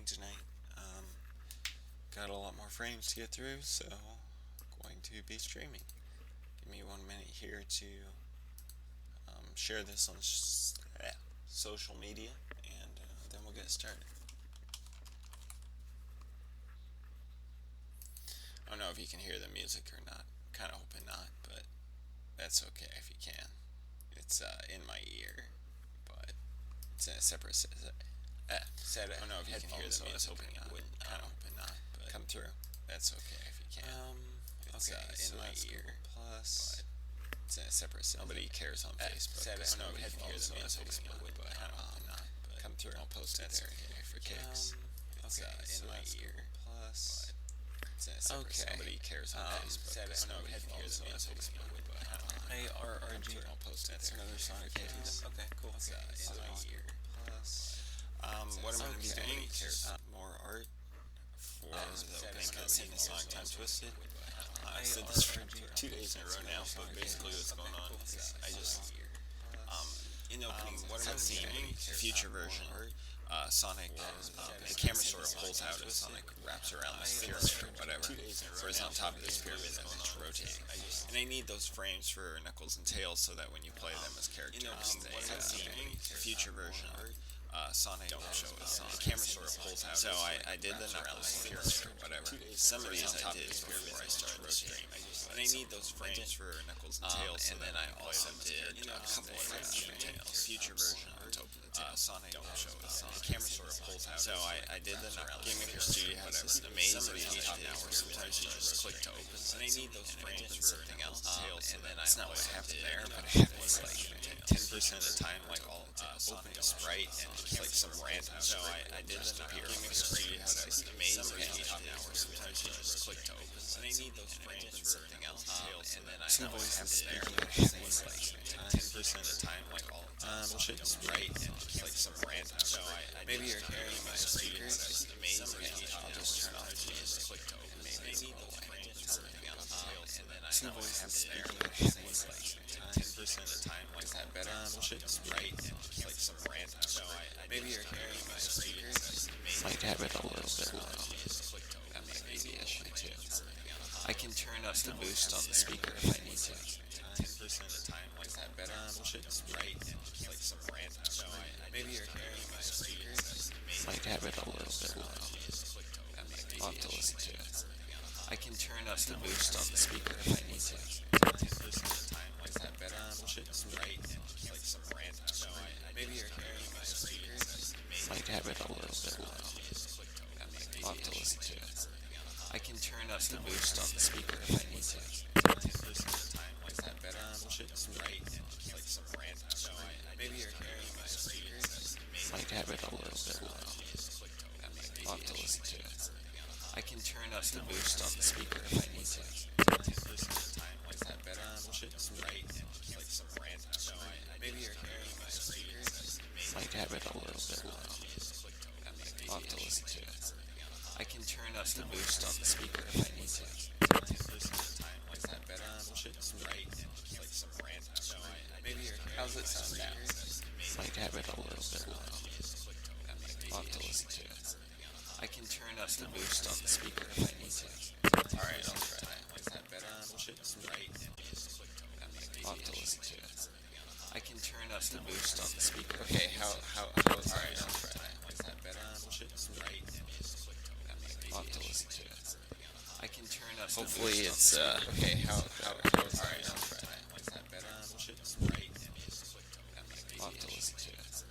tonight. Got a lot more frames to get through, so going to be streaming. Give me 1 minute here to share this on social media, and then we'll get started. I don't know if you can hear the music or not. Kind of hoping not, but that's okay if you can. It's in my ear, but it's in a separate set. I don't know if you can hear the music or not. Kind of hoping not, but come through. That's okay if you can. It's in my ear, Plus, but it's in a separate set. Nobody cares on Facebook. I don't know if you can hear the music or not, but kind of hoping not. But come through. I'll post it there for kicks. It's in my ear, Plus. Okay. Nobody cares on Facebook. I don't know if you can hear the music or not, but kind of hoping not. Hey, RRG. I'll post it there. That's another Sonic case. Okay, cool. It's in my ear, Plus. What I'm going to be doing is more art for the opening cutscene to Sonic Time Twisted. I said this for 2 days in a row now, but basically what's going on is I just, in the opening cutscene, future version, Sonic, the camera sort of pulls out as Sonic wraps around this pyramid or whatever, whereas on top of this pyramid and it's rotating. And I need those frames for Knuckles and Tails so that when you play them as characters, the future version, Sonic the camera sort of pulls out. So I did the Knuckles pyramid or whatever. Some of these I did before I started the stream. And I need those frames for Knuckles and Tails, and then I also did a couple of frames for Tails. Future version Sonic the camera sort of pulls out. So I did the Knuckles. Game Maker Studio has this amazing top now where sometimes you just click to open. And I need those frames for something else. And then it's not what happened there, but it happens like 10% of the time, like all open a sprite and just like some random. So I did the appear. Game Maker Studio has this amazing top now where sometimes you just click to open. And I need those frames for something else. And then I know what happened there, but it happens like 10% of the time, like all sprite and just like some random. So maybe you're hearing my speakers. Amazing. I'll just turn off the music. Click to open. Maybe I need those frames for something else. And then I know what happened there, but it happens like 10% of the time, like that better. Sprite and just like some random. So maybe you're hearing my speakers. Might have it a little bit low. That might be the issue too. I can turn up the boost on the speaker if I need to. 10% of the time, like that better. Sprite and just like some random. So maybe you're hearing my speakers. Might have it a little bit low. That might be I'll have to listen to it. I can turn up the boost on the speaker if I need to. 10% of the time, like that better. Sprite and just like some random. So maybe you're hearing my speakers. Might have it a little bit low. That might be I'll have to listen to it. I can turn up the boost on the speaker if I need to. 10% of the time, like that better. Sprite and just like some random. So maybe you're hearing my speakers. Might have it a little bit low. That might be I'll have to listen to it. I can turn up the boost on the speaker if I need to. 10% of the time, like that better. Sprite and just like some random. So maybe you're hearing my speakers. Might have it a little bit low. That might be I'll have to listen to it. I can turn up the boost on the speaker if I need to. 10% of the time, like that better. Sprite and just like some random. So maybe you're hearing how's it sound now? Might have it a little bit low. That might be I'll have to listen to it. I can turn up the boost on the speaker if I need to. Alright, I'll try that. Like that better. Sprite and just that might be I'll have to listen to it. I can turn up the boost on the speaker. Okay, how is alright, I'll try that. Like that better. Sprite and just that might be I'll have to listen to it. I can turn up hopefully it's okay, how is alright, I'll try that. Like that better. Sprite and just that might be I'll have to listen to it.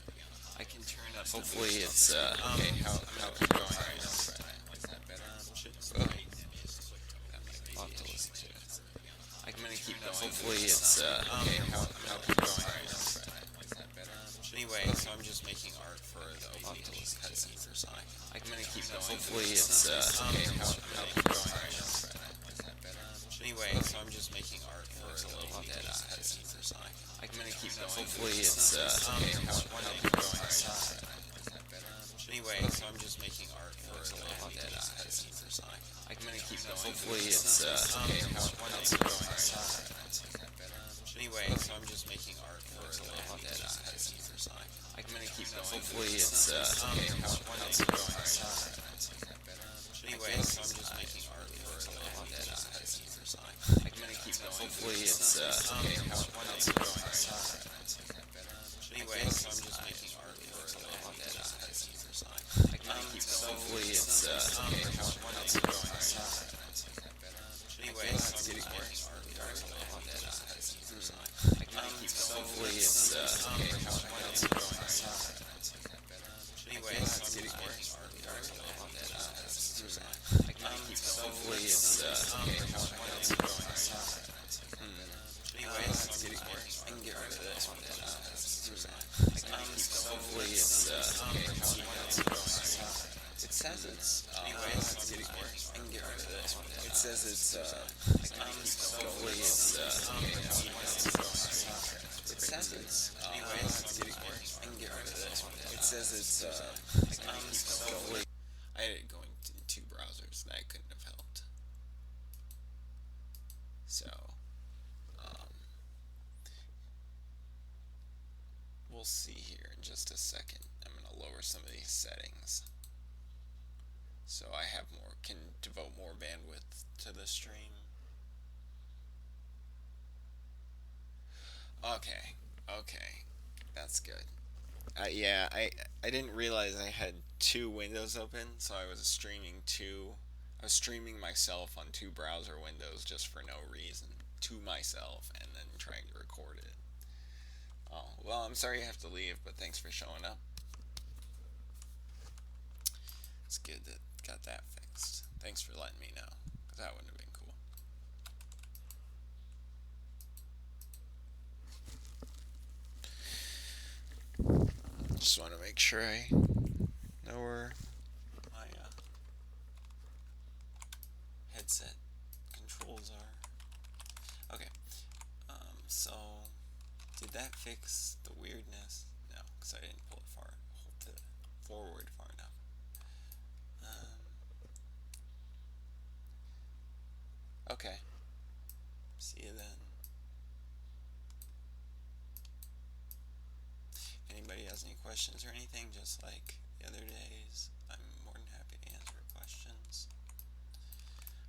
I can turn up hopefully it's okay, how going alright, I'll try that. Like that better. Sprite and just that might be I'll have to listen to it. I'm gonna keep going. Hopefully it's okay, how going alright, I'll try that. Like that better. Anyway, so I'm just making art for the opening cutscene for Sonic. I'm gonna keep going. Hopefully it's okay, how going alright, I'll try that. Like that better. Anyway, so I'm just making art for the opening cutscene for Sonic. I'm gonna keep going. Hopefully it's okay, how going alright. Anyway, so I'm just making art for the opening cutscene for Sonic. I'm gonna keep going. Hopefully it's okay, how going alright. Anyway, so I'm just making art for the opening cutscene for Sonic. I'm gonna keep going. Hopefully it's okay, how going alright. hopefully it's okay. How's it going? Anyway, it's getting worse. Hopefully it's okay. How's it going? Anyway, it's getting worse. Hopefully it's okay. How's it going? Anyway, it's getting worse. I can get rid of this one. Hopefully it's okay. How's it going? It says it's anyway, it's getting worse. I can get rid of this one. It says it's hopefully it's okay. How's it going? It says it's anyway, it's getting worse. I can get rid of this one. It says it's hopefully. I had it going in two browsers. That couldn't have helped. So, um, we'll see here in just a second. I'm gonna lower some of these settings so I have more, can devote more bandwidth to the stream. Okay, okay, that's good. Yeah, I didn't realize I had two windows open, so I was streaming two. I was streaming myself on two browser windows just for no reason to myself, and then trying to record it. Oh well, I'm sorry you have to leave, but thanks for showing up. It's good that got that fixed. Thanks for letting me know, because that wouldn't have been cool. Just want to make sure I know where my headset controls are. Okay. So did that fix the weirdness? No, because I didn't pull it forward far enough. Okay. See you then. Anybody has any questions or anything, just like the other days, I'm more than happy to answer questions.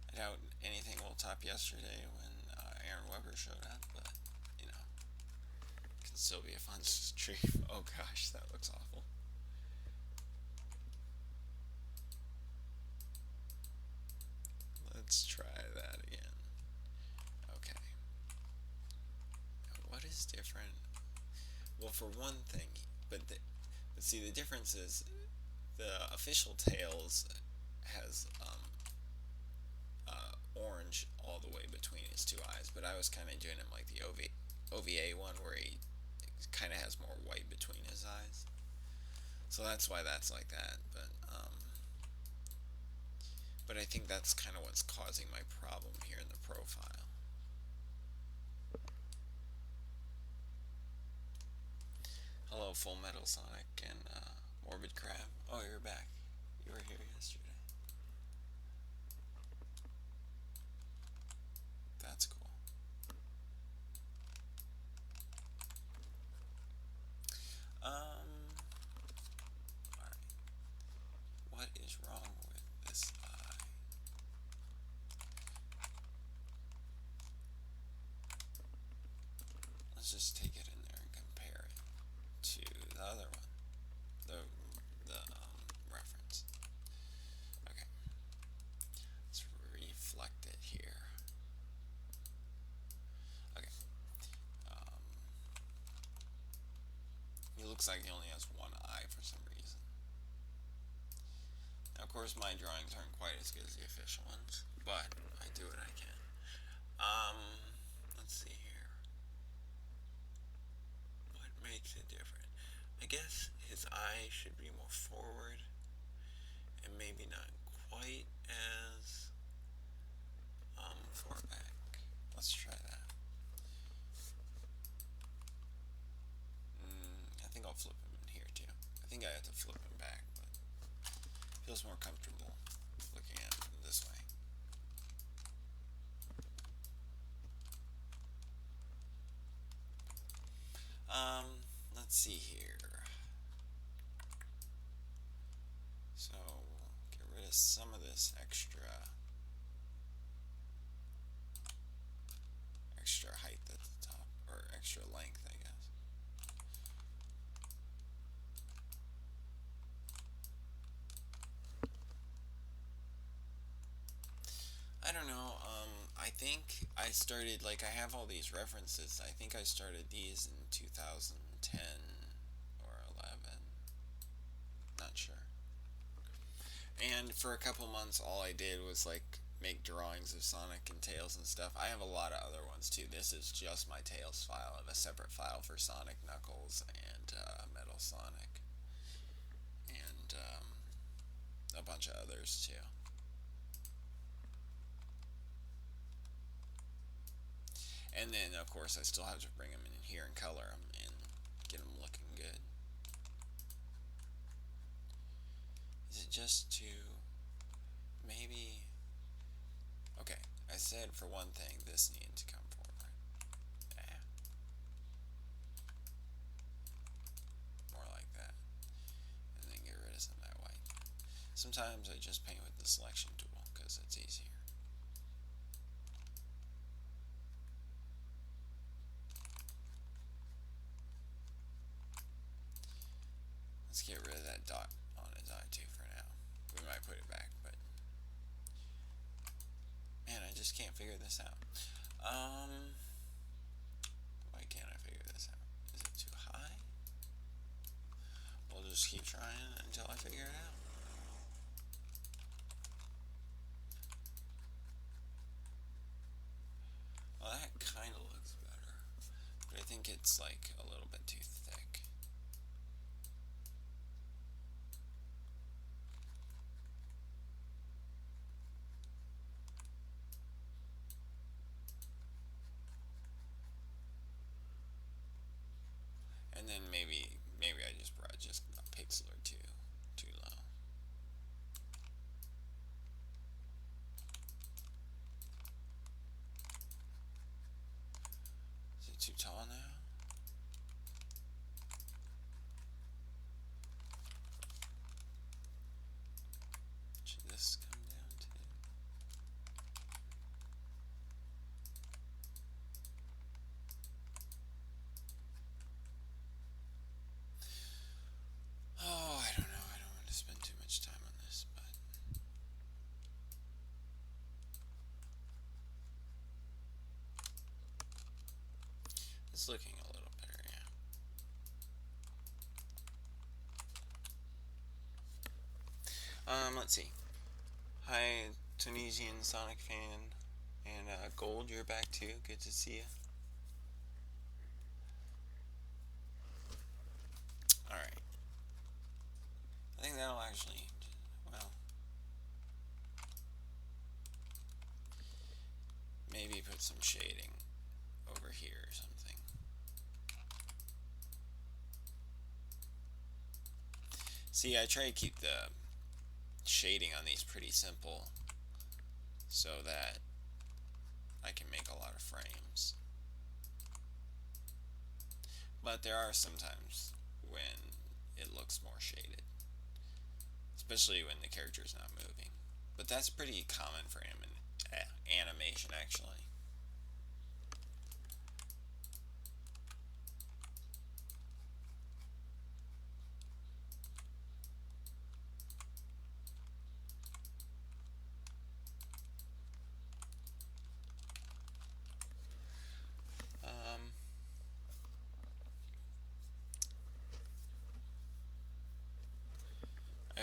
I doubt anything will top yesterday when Aaron Weber showed up, but, you know, it can still be a fun stream. Oh gosh, that looks awful. Let's try that again. Okay. Now, what is different? Well, for one thing, but see, the difference is the official Tails has orange all the way between his two eyes, but I was kind of doing him like the OVA one where he kind of has more white between his eyes. So that's why that's like that, but I think that's kind of what's causing my problem here in the profile. Hello, Full Metal Sonic and Morbid Crab. Oh, you're back. You were here yesterday. That's cool. Alright. What is wrong with this eye? Let's just take it in there and compare it to the other one. The reference. Okay. Let's reflect it here. Okay. He looks like he only has one eye for some reason. Now, of course, my drawings aren't quite as good as the official ones, but I do what I can. Let's see here. What makes it different? I guess his eye should be more forward and maybe not quite as far back. Let's try that. I think I'll flip him in here too. I think I have to flip him back, but it feels more comfortable looking at him this way. Let's see here. So, get rid of some of this extra height at the top, or extra length, I guess. think I started, like, I have all these references. I think I started these in 2010 or 11. Not sure. And for a couple months, all I did was, like, make drawings of Sonic and Tails and stuff. I have a lot of other ones too. This is just my Tails file. I have a separate file for Sonic, Knuckles, and Metal Sonic. And a bunch of others too. And then, of course, I still have to bring them in here and color them and get them looking good. Is it just to maybe... Okay, I said for one thing, this needs to come forward. Yeah. More like that. And then get rid of some of that white. Sometimes I just paint with the selection tool because it's easier. Let's get rid of that dot on his eye too for now. We might put it back, but man, I just can't figure this out. Why can't I figure this out? Is it too high? We'll just keep trying until I figure it out. Well, that kind of looks better, but I think it's like a little bit too thick. And then maybe I just brought just a pixel or two too low. Is it too tall now? Should this come down too? Oh, I don't know. I don't want to spend too much time on this, but it's looking a little better, yeah. Let's see. Hi, Tunisian Sonic fan, and Gold, you're back too. Good to see you. All right. I think that'll actually, well, maybe put some shading over here or something. See, I try to keep the shading on these pretty simple so that I can make a lot of frames. But there are sometimes when it looks more shaded, especially when the character is not moving. But that's pretty common for animation, actually.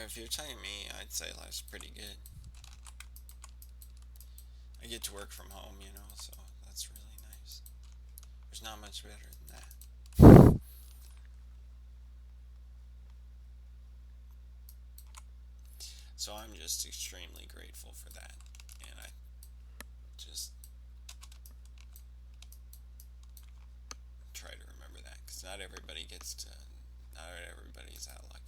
If you're telling me, I'd say life's pretty good. I get to work from home, so that's really nice. There's not much better than that. So I'm just extremely grateful for that. And I just try to remember that, because not everybody's that lucky.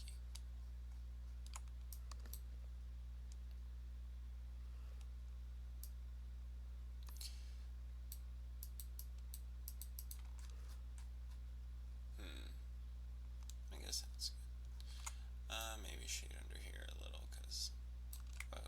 I guess that's good. Maybe shade under here a little, because, whoa.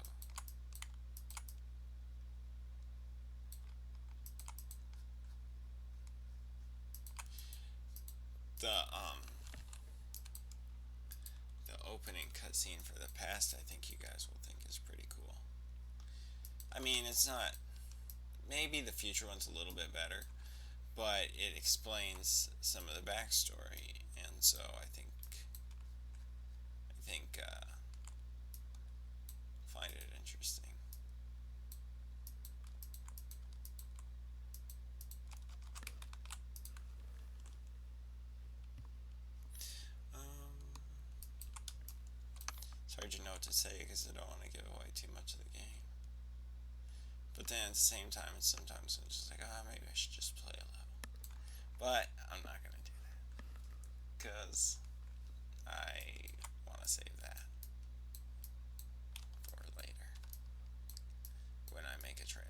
The opening cutscene for the past, I think you guys will think is pretty cool. I mean, it's not maybe the future one's a little bit better, but it explains some of the backstory, and so I think find it interesting. Um, it's hard to know what to say because I don't want to give away too much of the game. But then at the same time, sometimes I'm just like, maybe I should just play a level. But I'm not gonna do that because I want to save that for later when I make a trailer.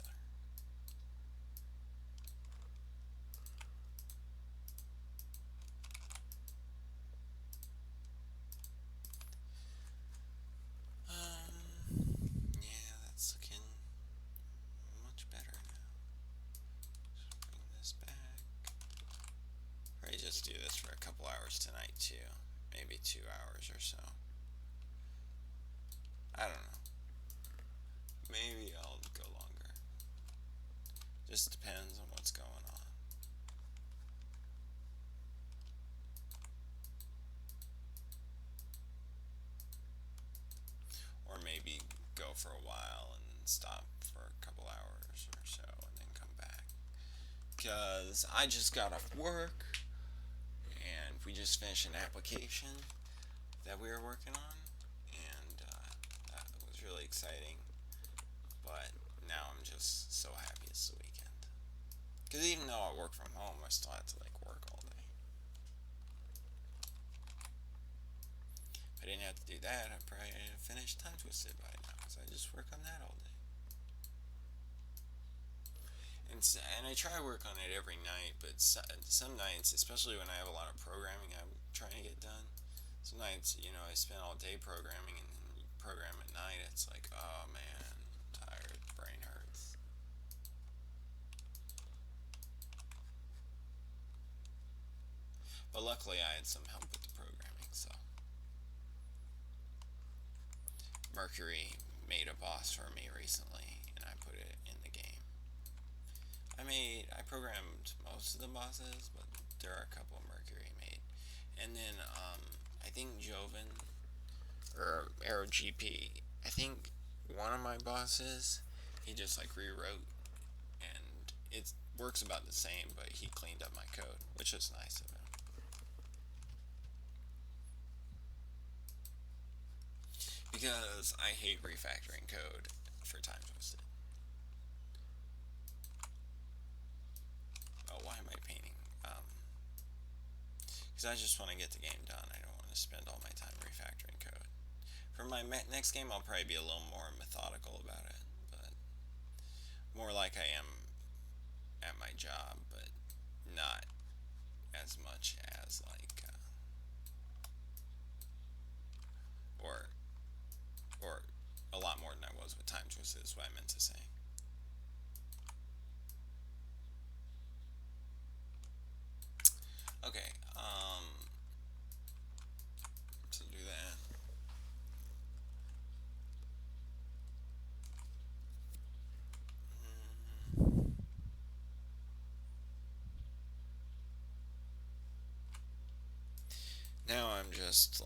Yeah, that's looking much better now. Just bring this back. Probably just do this for a couple hours tonight too. Maybe 2 hours or so. I don't know. Maybe I'll go longer. Just depends on what's going on. Or maybe go for a while and stop for a couple hours or so and then come back. Because I just got off work and we just finished an application that we were working on, and that was really exciting. But now I'm just so happy it's the weekend. Because even though I work from home, I still have to work all day. If I didn't have to do that, I'd probably have finished Time Twisted by now, because I just work on that all day. And I try to work on it every night, but some nights, especially when I have a lot of programming I'm trying to get done, some nights, I spend all day programming, and then you program at night, it's like, oh man, I'm tired, brain hurts. But luckily I had some help with the programming, so. Mercury made a boss for me recently, and I put it in the game. I programmed most of the bosses, but there are a couple Mercury made. And then, I think Joven, or Arrow GP, I think one of my bosses, he just rewrote, and it works about the same, but he cleaned up my code, which is nice of him. Because I hate refactoring code for Time Twisted. Oh, why am I painting? Because I just want to get the game done. I don't want to spend all my time refactoring code. For my next game, I'll probably be a little more methodical about it, but more like I am at my job, but not as much as or or a lot more than I was with Time Twisted is what I meant to say. Okay, to do that. Now I'm just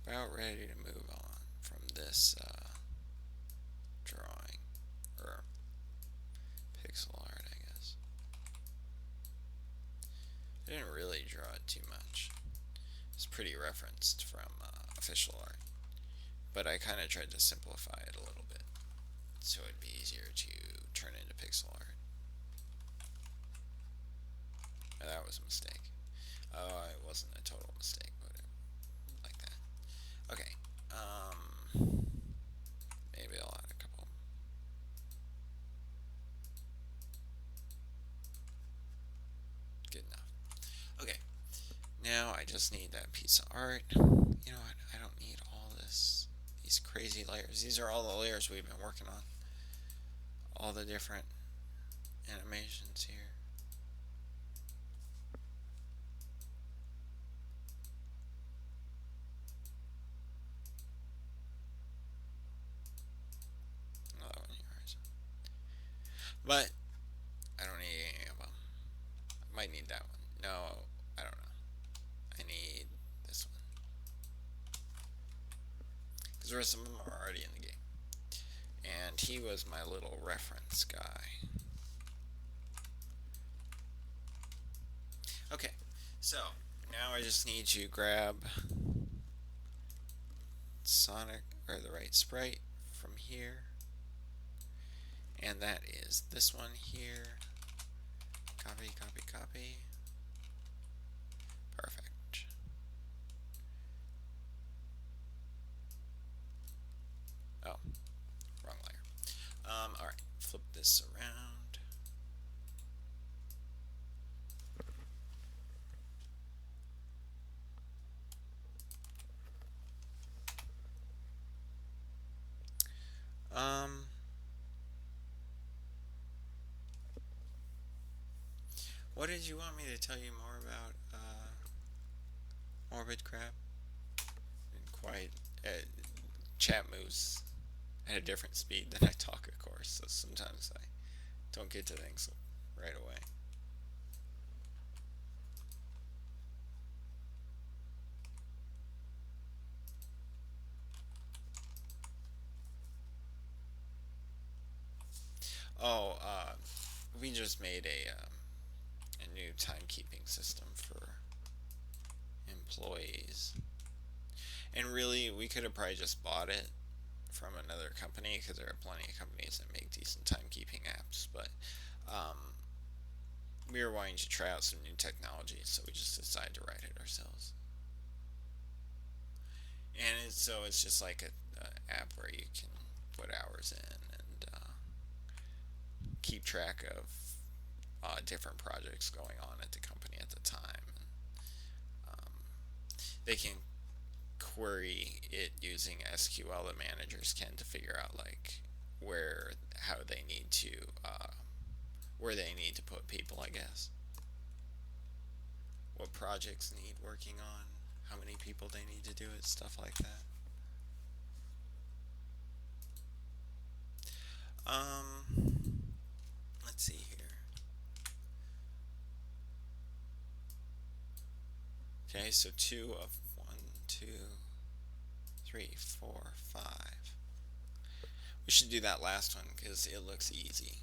about ready to move on from this drawing, or pixel art, I guess. I didn't really draw it too much. It's pretty referenced from official art, but I kind of tried to simplify it a little bit so it'd be easier to turn into pixel art. That was a mistake. Oh, it wasn't a total mistake, but like that. Okay. Maybe I'll add a couple. Good enough. Okay. Now I just need that piece of art. You know what? I don't need all these crazy layers. These are all the layers we've been working on. All the different animations here. But I don't need any of them. I might need that one. No, I don't know. I need this one. Because the rest of them are already in the game. And he was my little reference guy. Okay, so now I just need to grab Sonic, or the right sprite from here. And that is this one here. Copy, copy, copy. Perfect. Oh, wrong layer. Alright, flip this around. What did you want me to tell you more about, Morbid Crab? Didn't quite. Chat moves at a different speed than I talk, of course, so sometimes I don't get to things right away. Oh, we just made a new timekeeping system for employees. And really, we could have probably just bought it from another company because there are plenty of companies that make decent timekeeping apps. But um, we were wanting to try out some new technology, so we just decided to write it ourselves. And so it's just like a app where you can put hours in and keep track of different projects going on at the company at the time. Um, they can query it using SQL. The managers can to figure out like how they need to where they need to put people, I guess. What projects need working on, how many people they need to do it, stuff like that. Let's see here. Okay, so two of one, two, three, four, five. We should do that last one because it looks easy.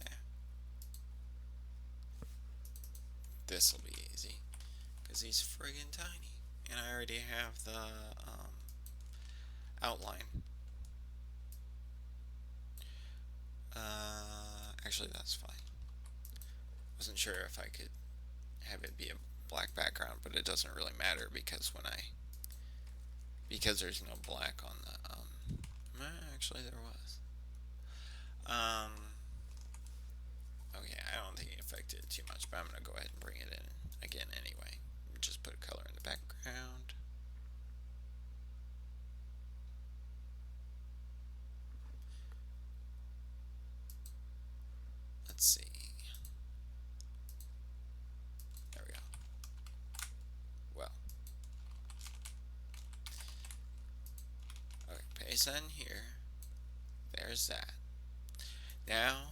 Yeah, this will be easy because he's friggin' tiny. And I already have the outline. Actually, that's fine. Wasn't sure if I could have it be a black background, but it doesn't really matter because because there's no black on the actually there was. Um, okay, I don't think it affected it too much, but I'm gonna go ahead and bring it in again anyway. Just put a color in the background. Let's see. There we go. Well, okay, paste that in here. There's that. Now,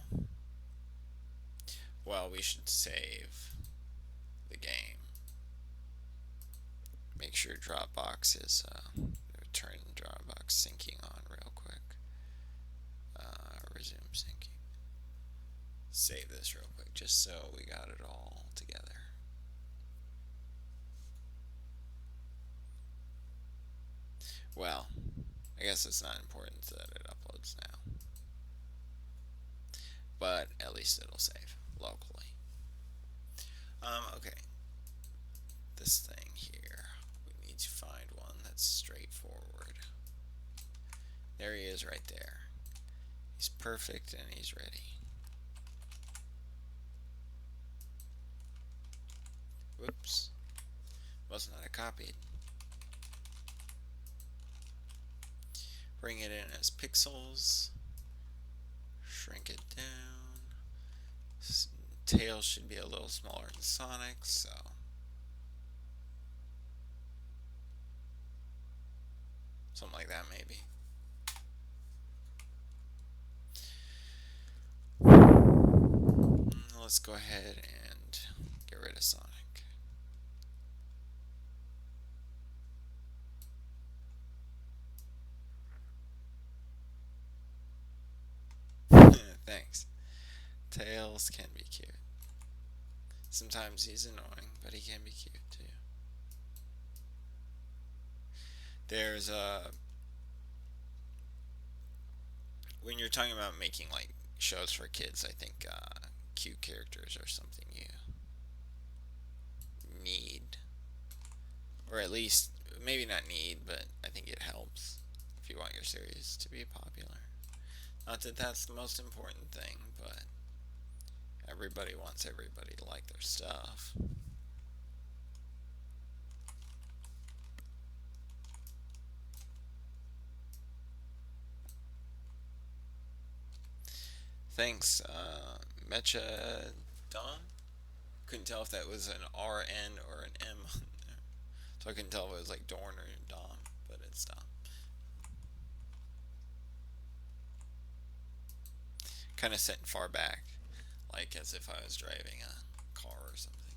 well, we should save the game. Make sure Dropbox is turn Dropbox syncing on real quick. Resume syncing. Save this real quick just so we got it all together. Well, I guess it's not important that it uploads now, but at least it'll save locally. Okay, this thing here, we need to find one that's straightforward. There he is right there. He's perfect and he's ready. Whoops. Was not copied. Bring it in as pixels. Shrink it down. Tail should be a little smaller than Sonic, so let's go ahead and get rid of Sonic. Thanks. Tails can be cute. Sometimes he's annoying, but he can be cute too. There's when you're talking about making like shows for kids, I think cute characters are something you need, or at least maybe not need, but I think it helps if you want your series to be popular. Not that that's the most important thing, but everybody wants everybody to like their stuff. Thanks, Mecha Don. Couldn't tell if that was an RN or an M on there. So I couldn't tell if it was like Dorn or Dom, but it's Dom. Kind of sitting far back, like as if I was driving a car or something.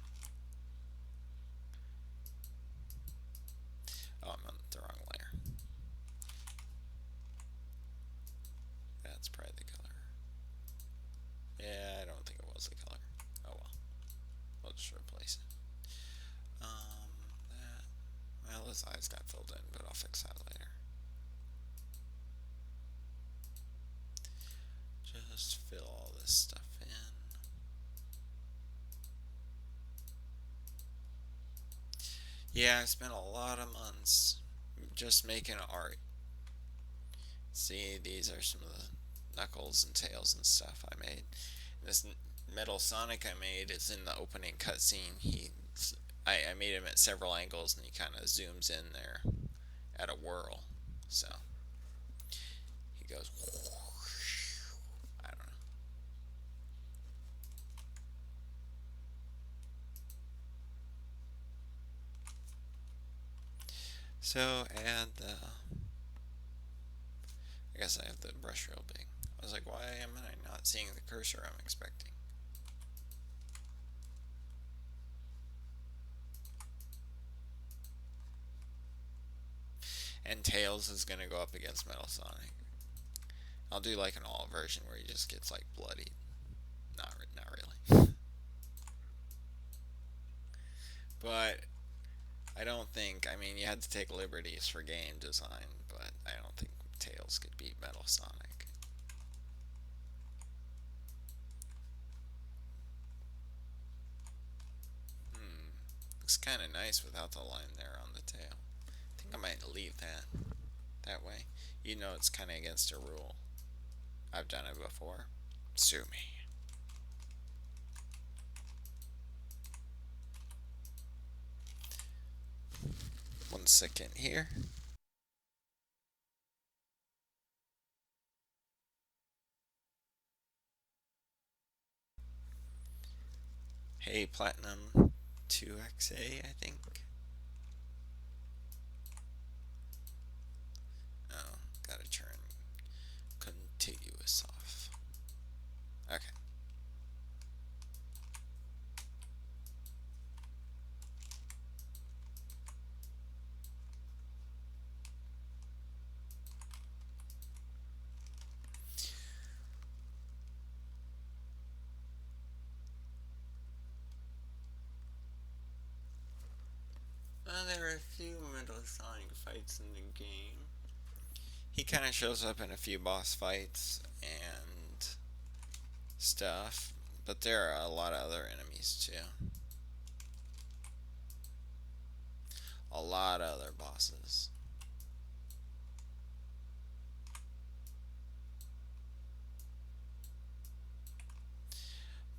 Oh, I'm on the wrong layer. That's probably the color. Yeah, I don't think it was the color. Oh well. We'll just replace it. That. Well, his eyes got filled in, but I'll fix that later. Just fill all this stuff in. Yeah, I spent a lot of months just making art. See, these are some of the Knuckles and Tails and stuff I made. This Metal Sonic I made is in the opening cutscene. I made him at several angles, and he kind of zooms in there at a whirl. So he goes. I don't know. So add the. I guess I have the brush real big. I was like, why am I not seeing the cursor I'm expecting? And Tails is gonna go up against Metal Sonic. I'll do like an all version where he just gets like bloodied. Not really. But I don't think. I mean, you had to take liberties for game design, but I don't think Tails could beat Metal Sonic. Looks kind of nice without the line there on the tail. I think I might leave that way. You know, it's kind of against a rule. I've done it before. Sue me. 1 second here. Hey, Platinum 2XA, I think. Oh, gotta turn contiguous off. Okay. There are a few Metal Sonic fights in the game. He kind of shows up in a few boss fights and stuff, but there are a lot of other enemies too. A lot of other bosses.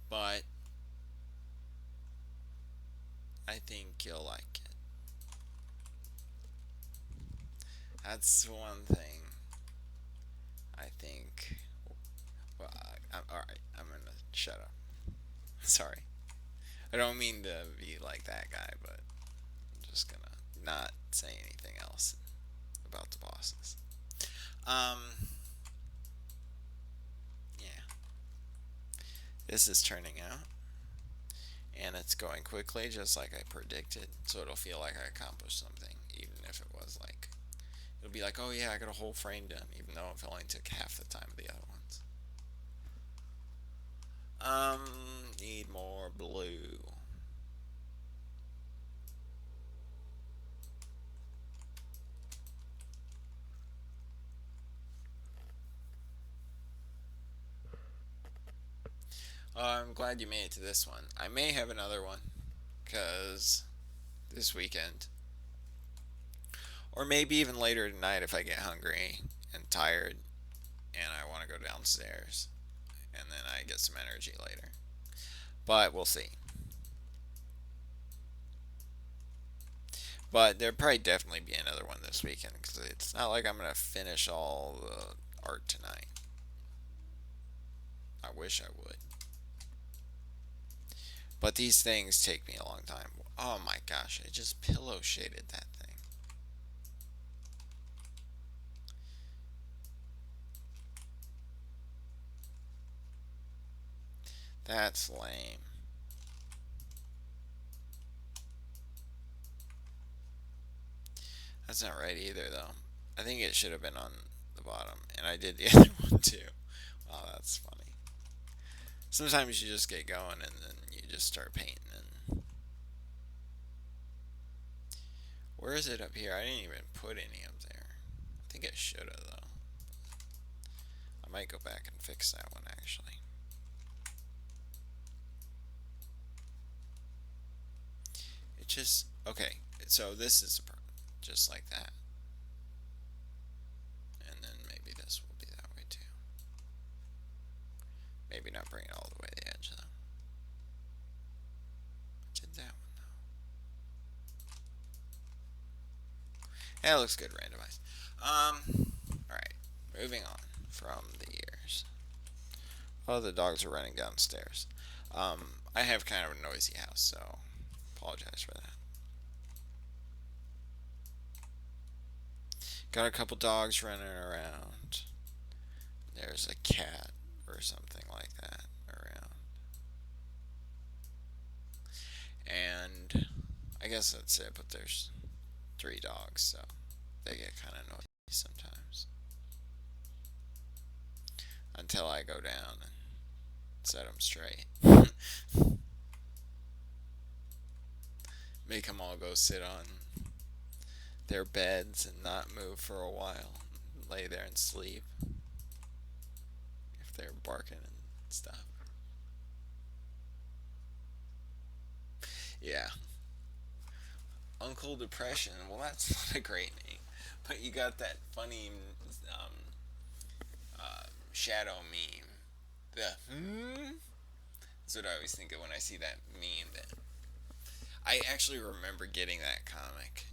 But I think you'll like it. That's one thing I think. Well, I'm alright. I'm gonna shut up. Sorry. I don't mean to be like that guy, but I'm just gonna not say anything else about the bosses. Um, yeah. This is turning out. and it's going quickly, just like I predicted. So it'll feel like I accomplished something, even if it was like it'll be like, oh yeah, I got a whole frame done, even though it only took half the time of the other ones. Um, need more blue. I'm glad you made it to this one. I may have another one, because this weekend, or maybe even later tonight if I get hungry and tired and I want to go downstairs and then I get some energy later. But we'll see. But there'll probably definitely be another one this weekend because it's not like I'm going to finish all the art tonight. I wish I would. But these things take me a long time. Oh my gosh, I just pillow shaded that thing. That's lame. That's not right either, though. I think it should have been on the bottom, and I did the other one too. Wow, that's funny. Sometimes you just get going and then you just start painting. And where is it up here? I didn't even put any up there. I think I should have though. I might go back and fix that one actually. It just okay. So this is just like that, and then maybe this will be that way too. Maybe not bring it all the way to the edge though. I did that one though. Yeah, it looks good randomized. All right. Moving on from the ears. Oh, the dogs are running downstairs. I have kind of a noisy house, so apologize for that. Got a couple dogs running around. There's a cat or something like that around. And I guess that's it, but there's three dogs, so they get kind of noisy sometimes. Until I go down and set them straight. Make them all go sit on their beds and not move for a while. Lay there and sleep if they're barking and stuff. Yeah. Uncle Depression. Well, that's not a great name. But you got that funny shadow meme. The That's what I always think of when I see that meme. That I actually remember getting that comic.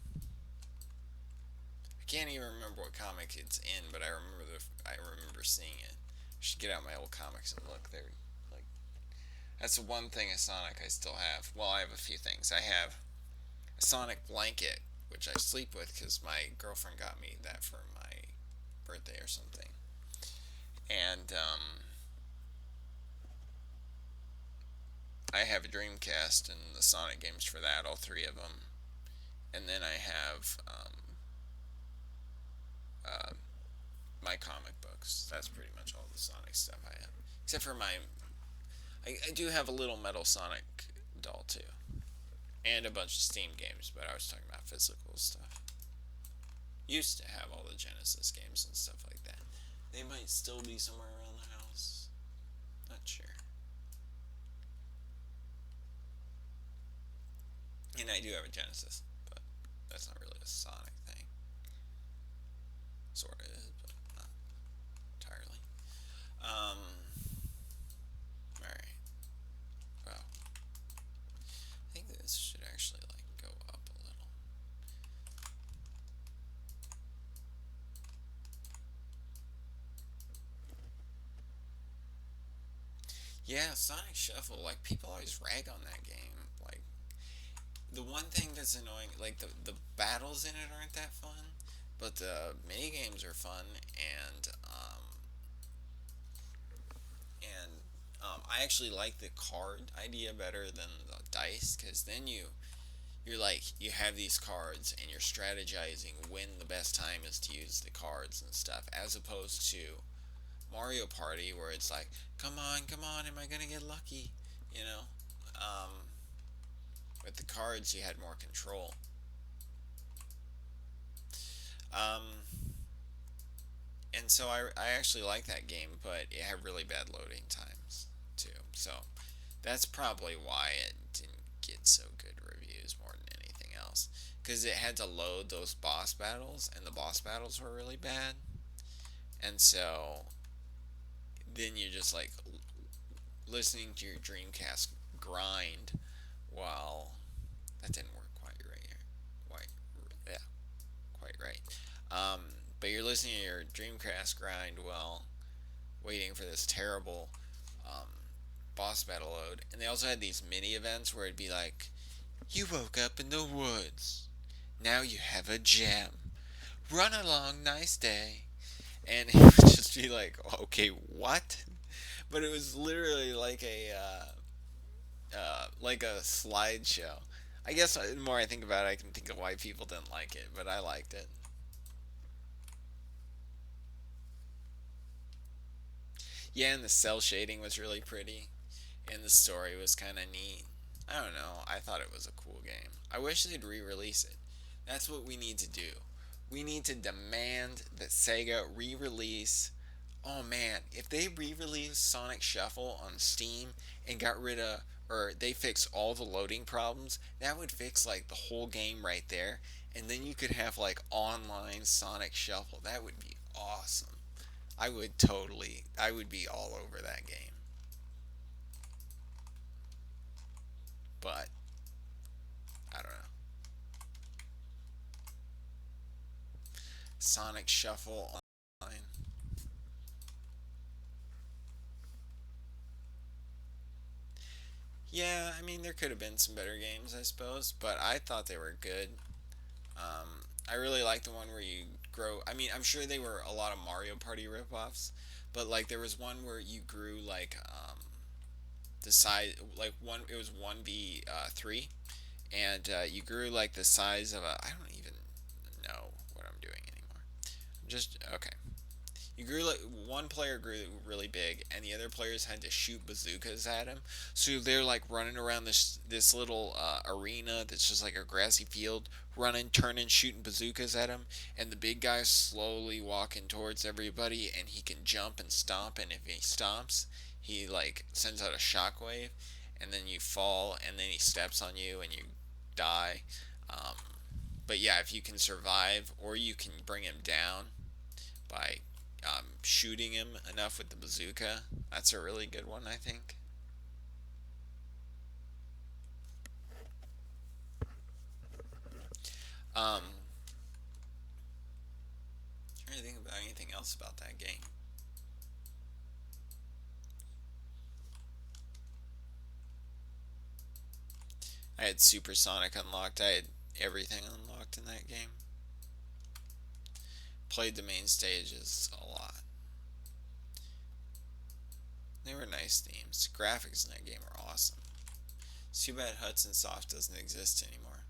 I can't even remember what comic it's in, but I remember seeing it. I should get out my old comics and look. They're like that's the one thing of Sonic I still have. Well, I have a few things. I have a Sonic blanket, which I sleep with because my girlfriend got me that for my birthday or something. And I have a Dreamcast and the Sonic games for that, all three of them. And then I have uh, my comic books. That's pretty much all the Sonic stuff I have, except for my. I do have a little metal Sonic doll too, and a bunch of Steam games. But I was talking about physical stuff. Used to have all the Genesis games and stuff like that. They might still be somewhere around the house. Not sure. And I do have a Genesis, but that's not really a Sonic thing. Sort of is, but not entirely. Alright. Wow. I think this should actually, like, go up a little. Yeah, Sonic Shuffle, like, people always rag on that game. Like, the one thing that's annoying, like, the battles in it aren't that fun, but the mini games are fun, and I actually like the card idea better than the dice, because then you're like you have these cards and you're strategizing when the best time is to use the cards and stuff, as opposed to Mario Party where it's like, come on, am I gonna get lucky? You know, um, with the cards you had more control. Um, and so I actually like that game, but it had really bad loading times too. So that's probably why it didn't get so good reviews more than anything else. Because it had to load those boss battles, and the boss battles were really bad. And so then you're just like listening to your Dreamcast grind while that didn't work quite right here. Quite, yeah, quite right. Um, but you're listening to your Dreamcast grind while waiting for this terrible um, boss battle load. And they also had these mini events where it'd be like, you woke up in the woods. Now you have a gem. Run along, nice day. And it would just be like, okay, what? But it was literally like a slideshow. I guess the more I think about it, I can think of why people didn't like it, but I liked it. Yeah, and the cell shading was really pretty, and the story was kind of neat. I don't know. I thought it was a cool game. I wish they'd re-release it. That's what we need to do. We need to demand that Sega re-release. Oh man, if they re-release Sonic Shuffle on Steam and got rid of, or they fix all the loading problems, that would fix like the whole game right there. And then you could have like online Sonic Shuffle. That would be awesome. I would be all over that game. But I don't know. Sonic Shuffle online. Yeah, I mean there could have been some better games, I suppose, but I thought they were good. I really like the one where you grow. I mean, I'm sure they were a lot of Mario Party ripoffs, but like there was one where you grew like the size, like one. It was 1v3, and you grew like the size of a. I don't even know what I'm doing anymore. I'm just okay. You grew like one player grew really big, and the other players had to shoot bazookas at him. So they're like running around this little arena that's just like a grassy field, running, turning, shooting bazookas at him. And the big guy's slowly walking towards everybody, and he can jump and stomp. And if he stomps, he like sends out a shockwave, and then you fall, and then he steps on you, and you die. Um, but yeah, if you can survive, or you can bring him down by shooting him enough with the bazooka. That's a really good one, I think. Um, Trying to think about anything else about that game. I had Supersonic unlocked. I had everything unlocked in that game. Played the main stages a lot. They were nice themes. Graphics in that game are awesome. It's too bad Hudson Soft doesn't exist anymore.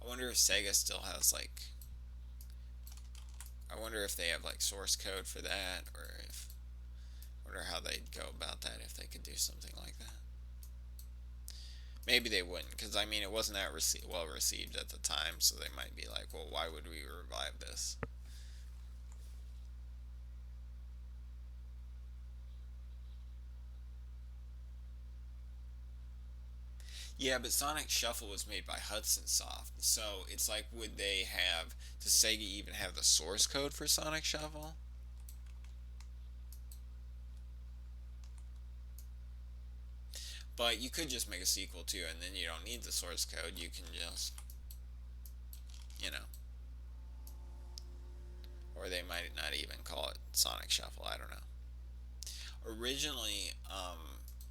I wonder if Sega still has like. I wonder if they have like source code for that, or if. I wonder how they'd go about that if they could do something like that. Maybe they wouldn't, because I mean it wasn't that well received at the time, so they might be like, well, why would we revive this? Yeah, but Sonic Shuffle was made by Hudson Soft, so it's like, would they have? Does Sega even have the source code for Sonic Shuffle? But you could just make a sequel too, and then you don't need the source code. You can just, you know, or they might not even call it Sonic Shuffle. I don't know. Originally,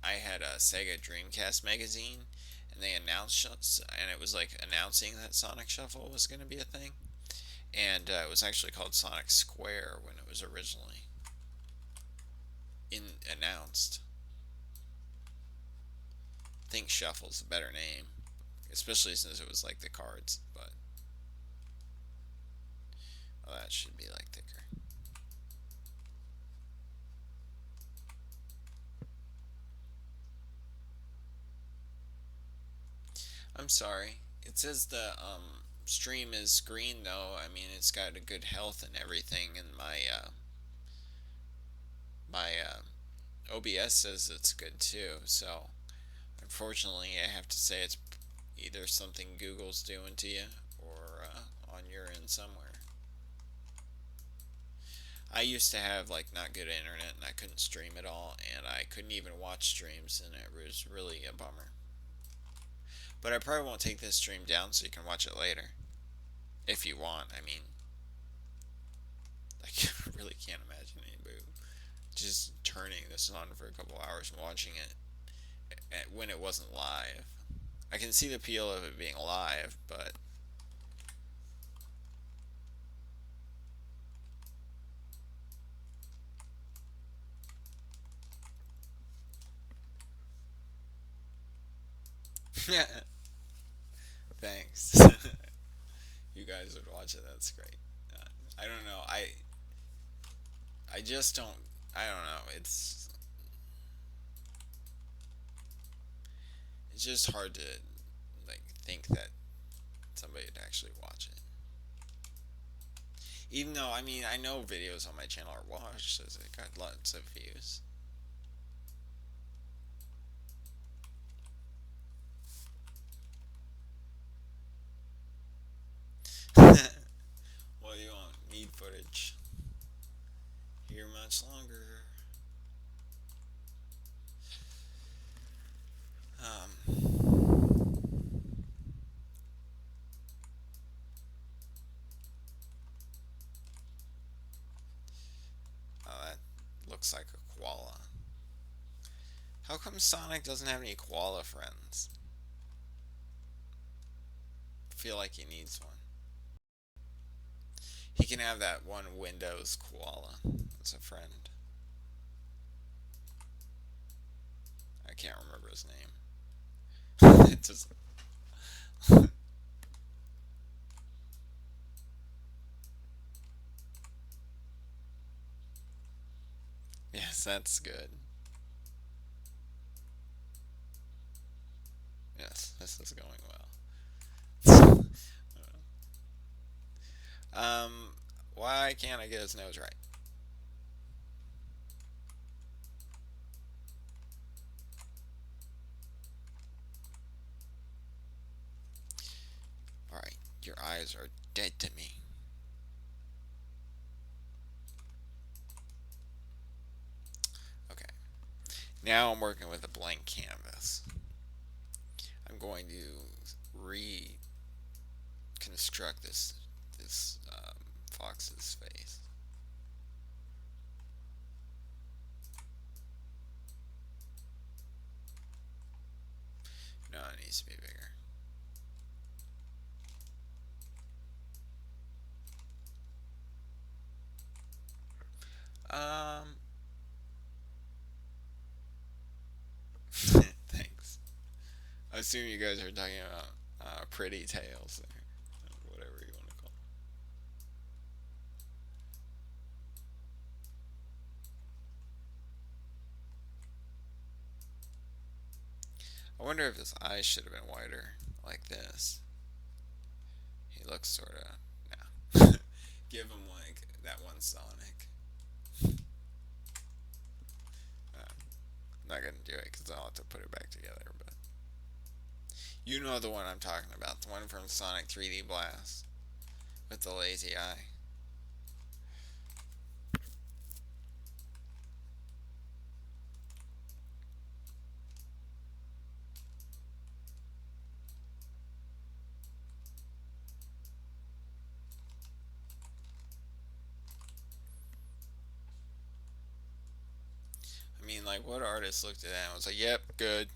I had a Sega Dreamcast magazine, and they announced, and it was like announcing that Sonic Shuffle was going to be a thing, and it was actually called Sonic Square when it was originally announced. think Shuffle's a better name, especially since it was like the cards. But oh, that should be like thicker. I'm sorry. It says the stream is green though. I mean, it's got a good health and everything, and my OBS says it's good too. So unfortunately, I have to say it's either something Google's doing to you or on your end somewhere. I used to have like not good internet and I couldn't stream at all, and I couldn't even watch streams, and it was really a bummer. But I probably won't take this stream down so you can watch it later. If you want, I mean. I really can't imagine anybody just turning this on for a couple hours and watching it when it wasn't live. I can see the appeal of it being live, but thanks. You guys would watch it. That's great. I don't know. I just don't. I don't know. It's just hard to like think that somebody would actually watch it. Even though I mean I know videos on my channel are watched, as it got lots of views. Well, you won't need footage here much longer. Oh, that looks like a koala. How come Sonic doesn't have any koala friends? I feel like he needs one. He can have that one Windows koala as a friend. I can't remember his name. It just yes, that's good. Yes, this is going well. um, why can't I get his nose right? All right, your eyes are dead to me. Okay, now I'm working with a blank canvas. I'm going to reconstruct this fox's face. No, it needs to be bigger. Um, thanks. I assume you guys are talking about pretty tails there, whatever you want to call it. I wonder if his eyes should have been wider, like this. He looks sort of. Nah. Give him like that one Sonic. I'm not gonna do it because I'll have to put it back together. But you know the one I'm talking about, the one from Sonic 3D Blast with the lazy eye. I mean, like, what artist looked at that and was like, "Yep, good."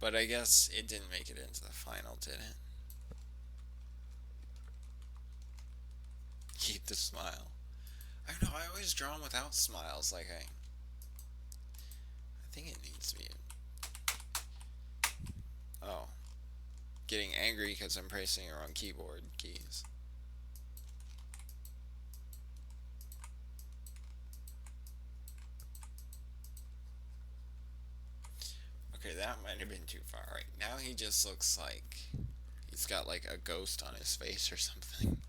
But I guess it didn't make it into the final, did it? Keep the smile. I don't know. I always draw them without smiles. Like I think it needs to be. Oh, getting angry because I'm pressing the wrong keyboard keys. Okay, that might have been too far. Right now, he just looks like he's got like a ghost on his face or something.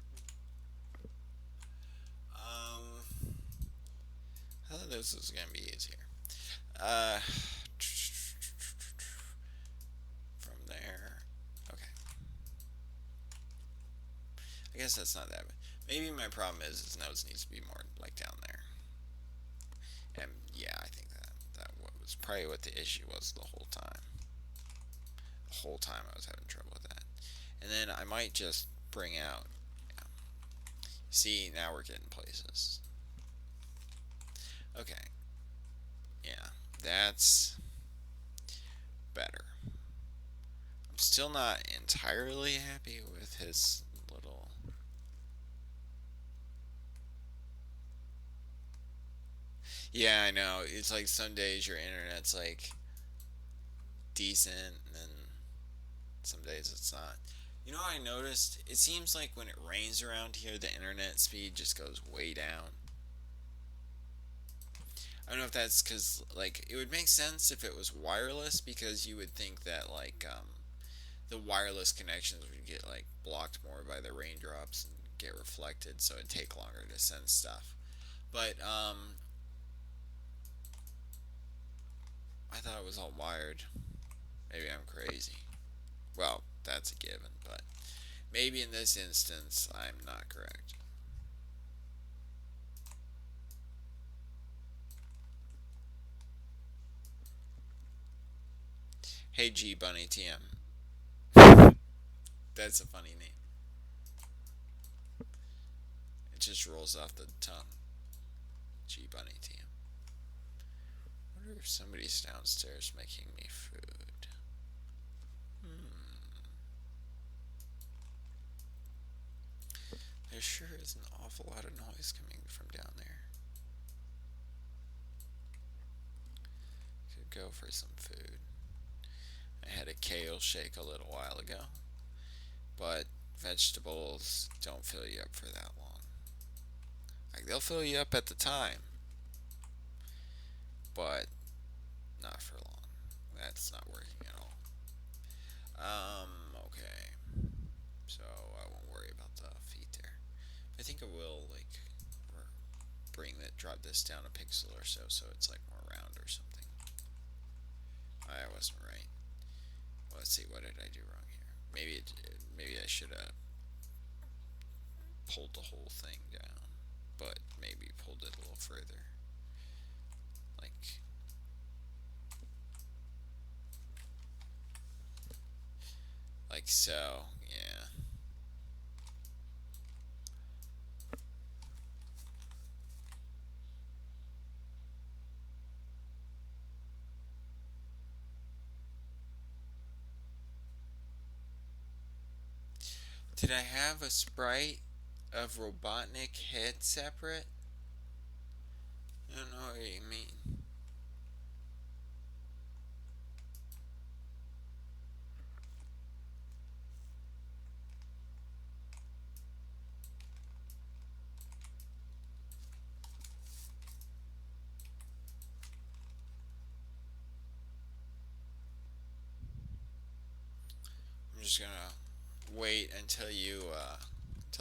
I thought this was gonna be easier. Uh, from there. Okay. I guess that's not that bad. Maybe my problem is his nose needs to be more like down there. And yeah, I think that was probably what the issue was the whole time. The whole time I was having trouble with that. And then I might just bring out. Yeah. See, now we're getting places. Okay. Yeah, that's better. I'm still not entirely happy with his little. Yeah, I know. It's like some days your internet's like decent, and then some days it's not. You know what I noticed? It seems like when it rains around here, the internet speed just goes way down. I don't know if that's because, like, it would make sense if it was wireless because you would think that, like, the wireless connections would get, like, blocked more by the raindrops and get reflected, so it'd take longer to send stuff. But, I thought it was all wired. Maybe I'm crazy. Well, that's a given, but maybe in this instance, I'm not correct. Hey G Bunny TM. That's a funny name. It just rolls off the tongue. G Bunny TM. I wonder if somebody's downstairs making me food. There sure is an awful lot of noise coming from down there. Could go for some food. I had a kale shake a little while ago, but vegetables don't fill you up for that long. Like, they'll fill you up at the time, but not for long. That's not working at all. Okay. So I won't worry about the feet there. I think I will, like, drop this down a pixel or so it's like more round or something. I wasn't right. Well, let's see, what did I do wrong here? Maybe I should have pulled the whole thing down, but maybe pulled it a little further. Like so, yeah. Did I have a sprite of Robotnik head separate? I don't know what you mean. I'm just gonna wait until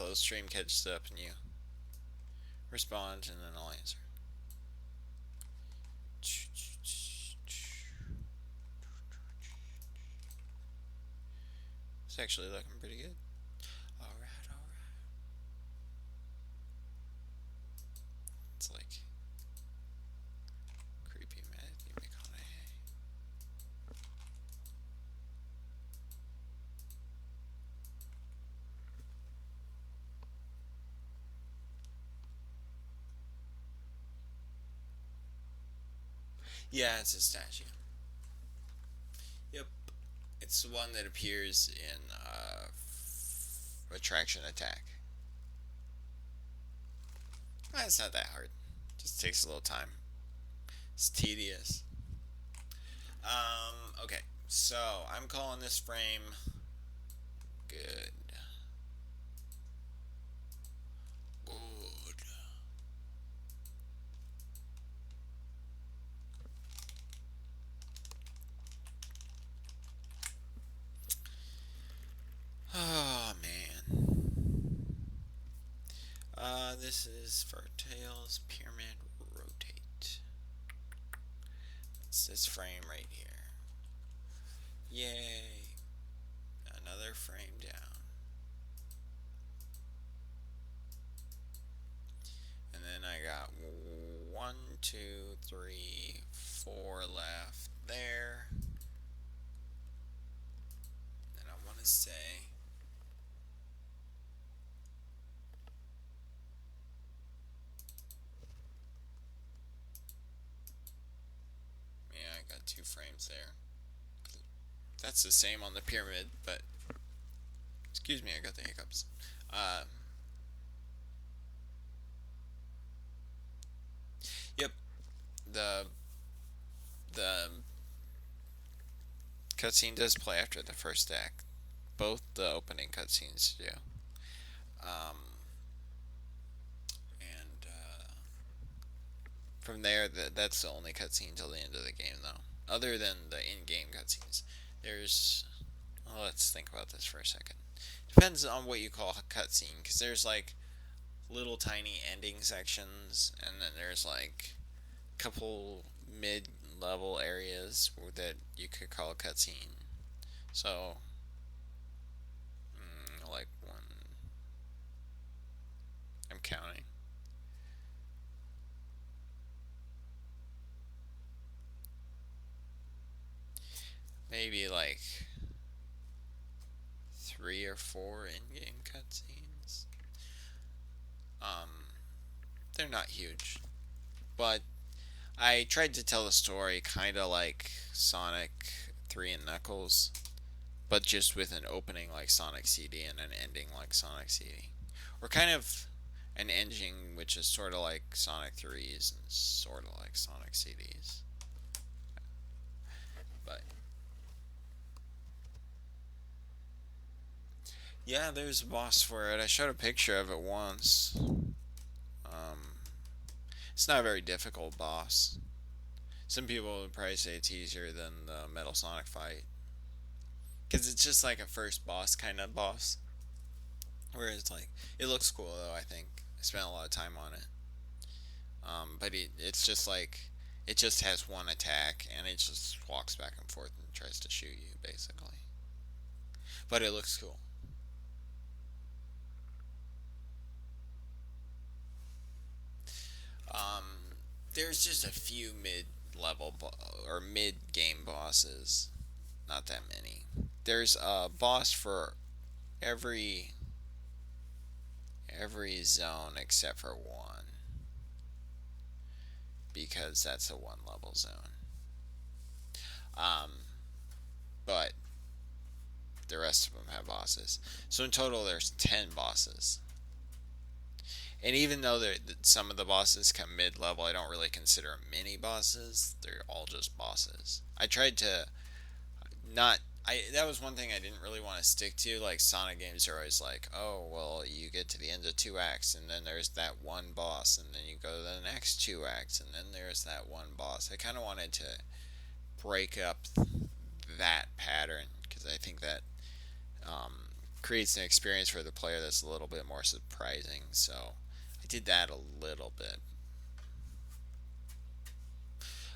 the stream catches up and you respond, and then I'll answer. It's actually looking pretty good. Alright, alright. It's like creepy Matthew McConaughey. Yeah, it's a statue. Yep. It's the one that appears in Attraction Attack. It's not that hard. Just takes a little time. It's tedious. Okay. So I'm calling this frame good. Good. Oh man. This is for Tails Pyramid Rotate. It's this frame right here. Yay. Another frame down. And then I got one, two, three, four left there. And I want to say, yeah, I got two frames there. That's the same on the pyramid, but excuse me, I got the hiccups. Uh, yep, the the cutscene does play after the first act. Both the opening cutscenes do. Um, and from there, that's the only cutscene till the end of the game, though. Other than the in-game cutscenes, there's. Well, let's think about this for a second. Depends on what you call a cutscene, because there's like little tiny ending sections, and then there's like a couple mid-level areas that you could call a cutscene. So, like one, I'm counting. Maybe like three or four in-game cutscenes. Um, they're not huge, but I tried to tell the story kind of like Sonic 3 and Knuckles, but just with an opening like Sonic CD and an ending like Sonic CD. Or kind of an ending which is sort of like Sonic 3's and sort of like Sonic CD's. But yeah, there's a boss for it. I showed a picture of it once. It's not a very difficult boss. Some people would probably say it's easier than the Metal Sonic fight. Because it's just like a first boss kind of boss. Where it's like, it looks cool though, I think. I spent a lot of time on it. But it's just like, it just has one attack and it just walks back and forth and tries to shoot you, basically. But it looks cool. Um, there's just a few or mid game bosses. Not that many. There's a boss for every every zone except for one, because that's a one level zone. Um, but the rest of them have bosses. So in total, there's 10 bosses. And even though some of the bosses come mid level, I don't really consider them mini bosses. They're all just bosses. I tried to not. That was one thing I didn't really want to stick to. Like Sonic games are always like, oh well, you get to the end of two acts, and then there's that one boss, and then you go to the next two acts, and then there's that one boss. I kind of wanted to break up that pattern because I think that um, creates an experience for the player that's a little bit more surprising. So I did that a little bit.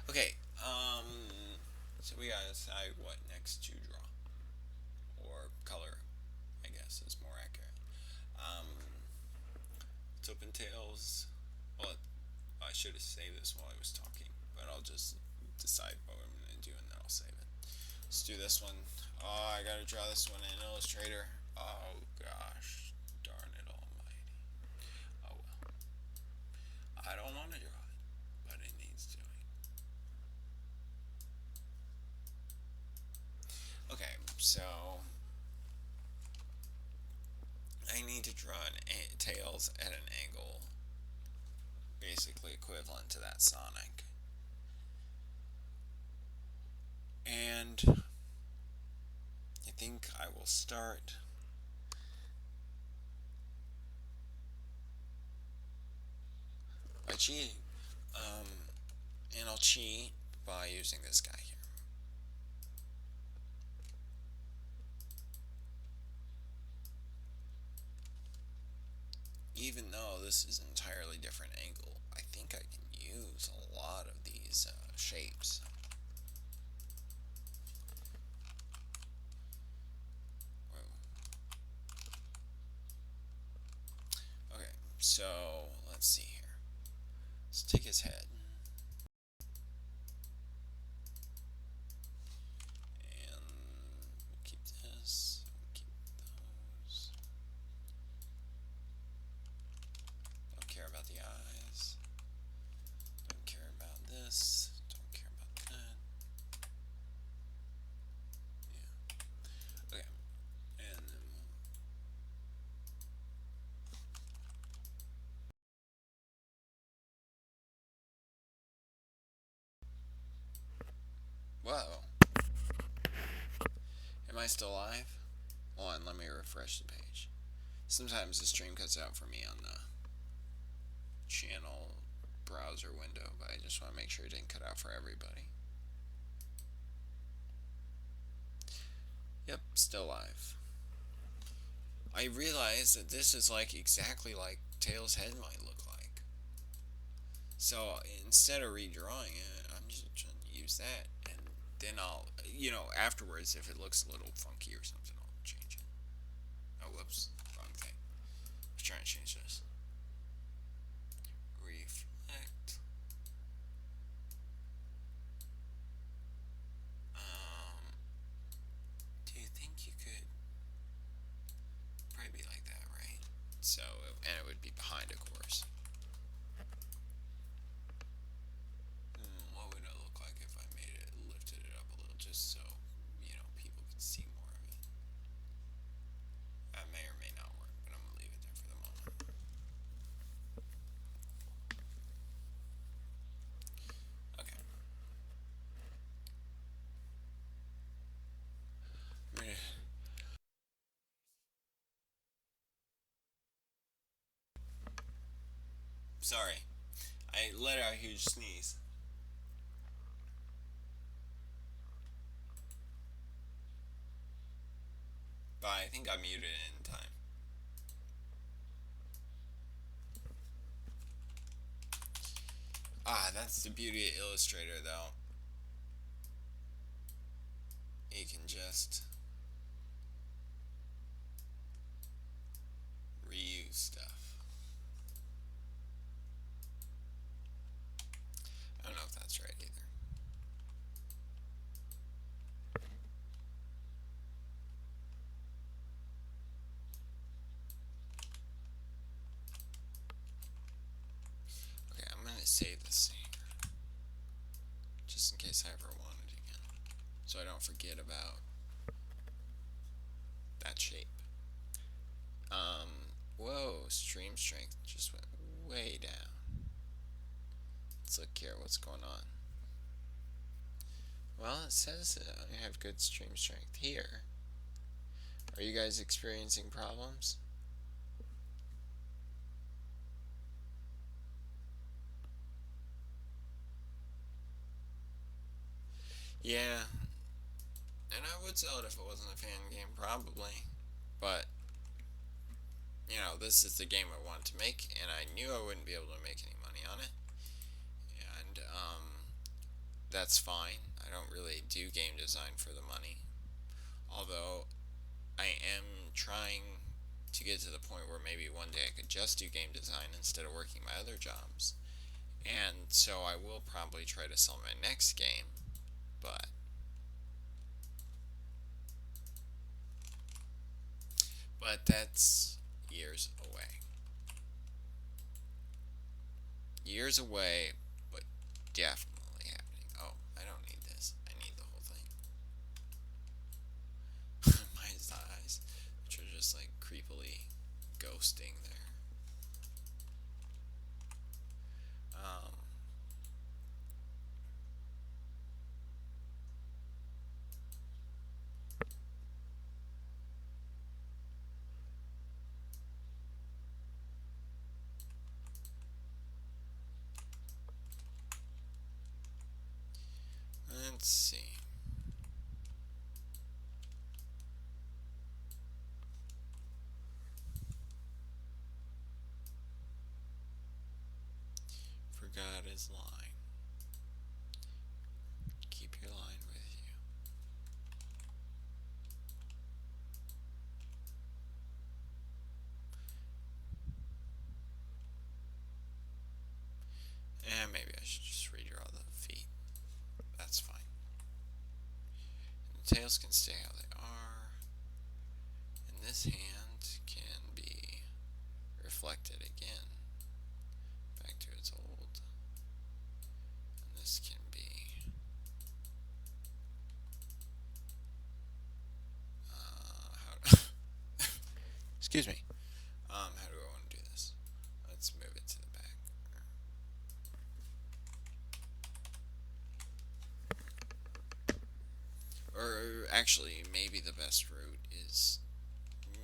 Okay, so we gotta decide what next to draw or color. I guess is more accurate. Um, let's open tails. Well, I should have saved this while I was talking, but I'll just decide what I'm gonna do and then I'll save it. Let's do this one. Oh, I gotta draw this one in Illustrator. Oh gosh, darn it almighty. Oh well. I don't want to draw it, but it needs doing. Okay, so I need to draw tails at an angle basically equivalent to that Sonic. And I think I will start by cheating. Um, and I'll cheat by using this guy here. Even though this is an entirely different angle, I think I can use a lot of these shapes. Okay, so let's see here. Let's take his head. And we'll keep this. We'll keep those. Don't care about the eyes. Don't care about this. Don't care about that. Yeah. Okay. And then whoa. Am I still live? Hold on, let me refresh the page. Sometimes the stream cuts out for me on the channel browser window, but I just want to make sure it didn't cut out for everybody. Yep, still live. I realized that this is like exactly like Tails' head might look like. So instead of redrawing it, I'm just trying to use that, and then I'll, afterwards, if it looks a little funky or something, I'll change it. Oh, whoops, wrong thing. I was trying to change this. Reflect. Do you think you could probably be like that, right? So, and it would be behind, of course. What would it look like if I made it, lifted it up a little, just so, people could see more of it? That may or may not work, but I'm going to leave it there for the moment. Okay. Sorry. I let out a huge sneeze. But I think I muted it in time. That's the beauty of Illustrator, though. You can just reuse stuff. I don't know if that's right either. Okay, I'm going to save this here, just in case I ever want it again, so I don't forget about that shape. Whoa, stream strength just went way down. Let's look here, what's going on? Well, it says I have good stream strength here. Are you guys experiencing problems? Yeah, and I would sell it if it wasn't a fan game, probably. But, this is the game I wanted to make, and I knew I wouldn't be able to make any money on it. And, that's fine. I don't really do game design for the money. Although, I am trying to get to the point where maybe one day I could just do game design instead of working my other jobs. And so I will probably try to sell my next game, but that's years away. Years away, but definitely happening. Oh, I don't need this. I need the whole thing. My eyes, which are just like creepily ghosting there. Um, Let's see. Forgot his line. Keep your line with you. And maybe I should just redraw the feet. That's fine. And the tails can stay how they are. And this hand can be reflected again back to its old. And this can be how excuse me. How do I want to do this? Let's move it to the back. Or actually, maybe the best route is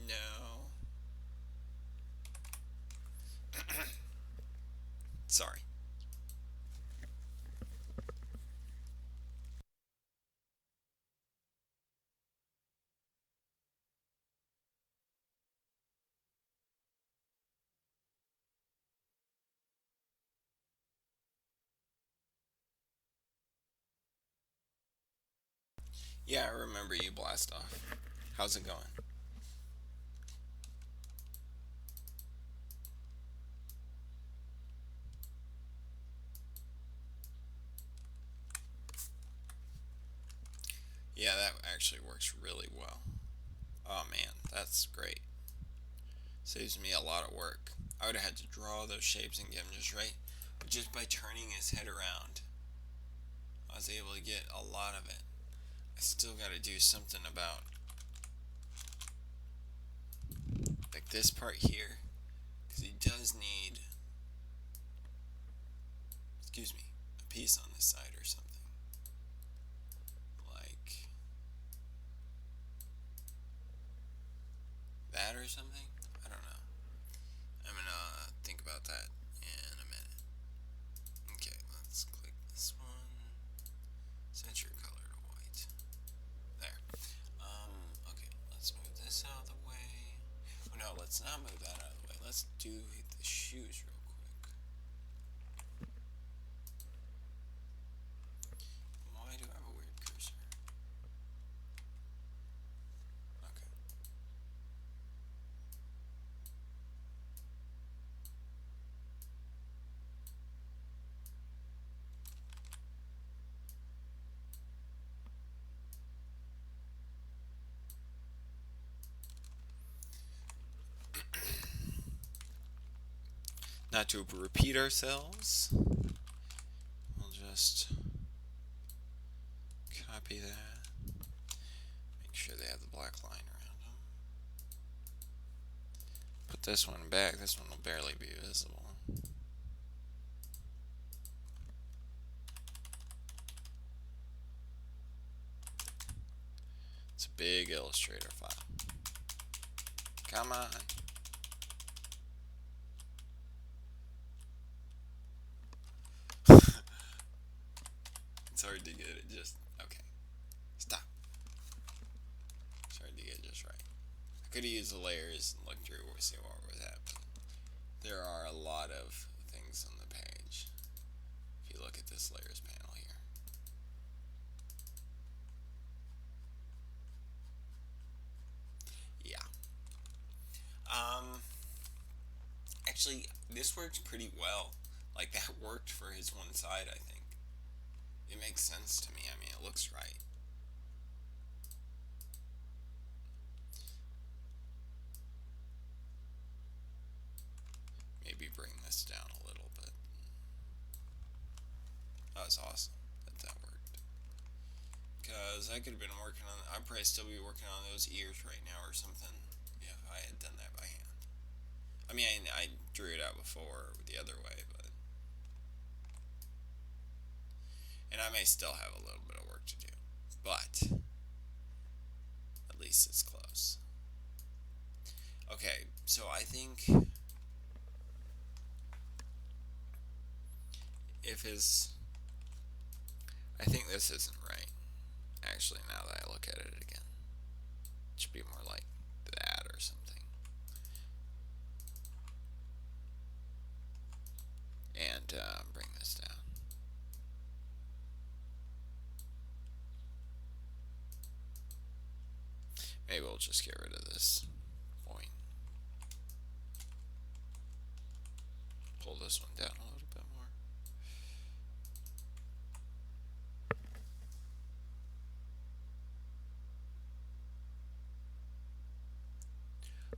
no. Sorry. Yeah, I remember you, Blast Off. How's it going? Yeah, that actually works really well. Oh man, that's great. Saves me a lot of work. I would have had to draw those shapes and get them just right. But just by turning his head around, I was able to get a lot of it. I still got to do something about like this part here, because he does need, excuse me, a piece on this side or something. Like that or something? I don't know. I'm gonna think about that in a minute. Okay, let's click this one. Set your color to white. There. Okay, let's move this out of the way. Oh no, let's not move that out of the way. Let's do the shoes real quick. Why do I have a weird cursor? Okay. Not to repeat ourselves, we'll just copy that. Make sure they have the black line around them. Put this one back. This one will barely be visible. It's a big Illustrator file. Come on. It's hard to get it just okay. Stop. It's hard to get it just right. I could have used the layers and looked through to see what was happening. There are a lot of things on the page. If you look at this layers panel here. Yeah. Actually, this works pretty well. Like that worked for his one side, I think. It makes sense to me. I mean, it looks right. Maybe bring this down a little bit. That was awesome that worked. Because I could have been working on, I'd probably still be working on those ears right now or something if I had done that by hand. I mean, I drew it out before the other way, but. And I may still have a little bit of work to do. But at least it's close. Okay, so I think if his I think this isn't right. Actually, now that I look at it again, it should be more like that or something. And bring this down. Maybe we'll just get rid of this point. Pull this one down a little bit more.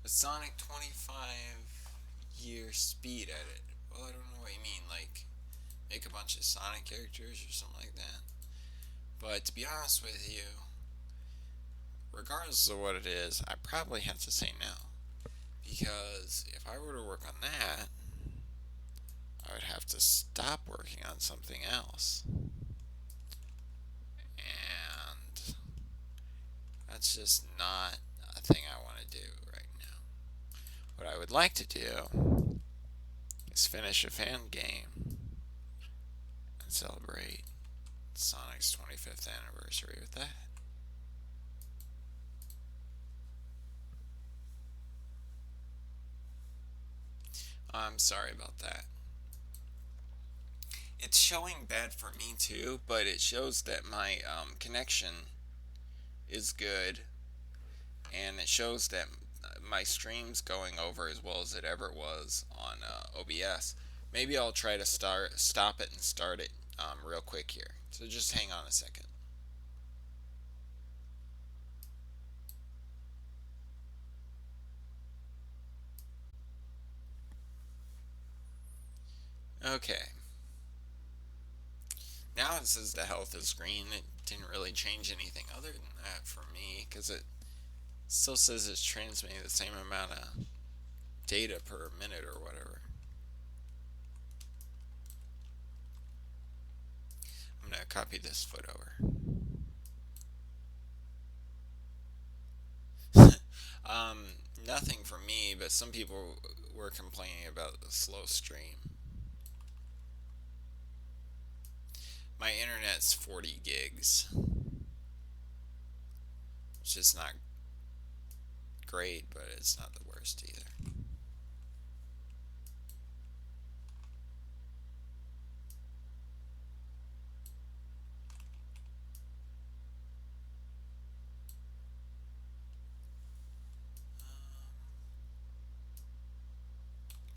A Sonic 25-year speed edit. Well, I don't know what you mean. Like, make a bunch of Sonic characters or something like that. But to be honest with you, regardless of what it is, I probably have to say no. Because if I were to work on that, I would have to stop working on something else. And that's just not a thing I want to do right now. What I would like to do is finish a fan game and celebrate Sonic's 25th anniversary with that. I'm sorry about that. It's showing bad for me too, but it shows that my connection is good, and it shows that my stream's going over as well as it ever was on OBS. Maybe I'll try to stop it and start it real quick here. So just hang on a second. Okay. Now it says the health is green. It didn't really change anything other than that for me because it still says it's transmitting the same amount of data per minute or whatever. I'm going to copy this foot over. Nothing for me, but some people were complaining about the slow stream. My internet's 40 gigs, which is not great, but it's not the worst either.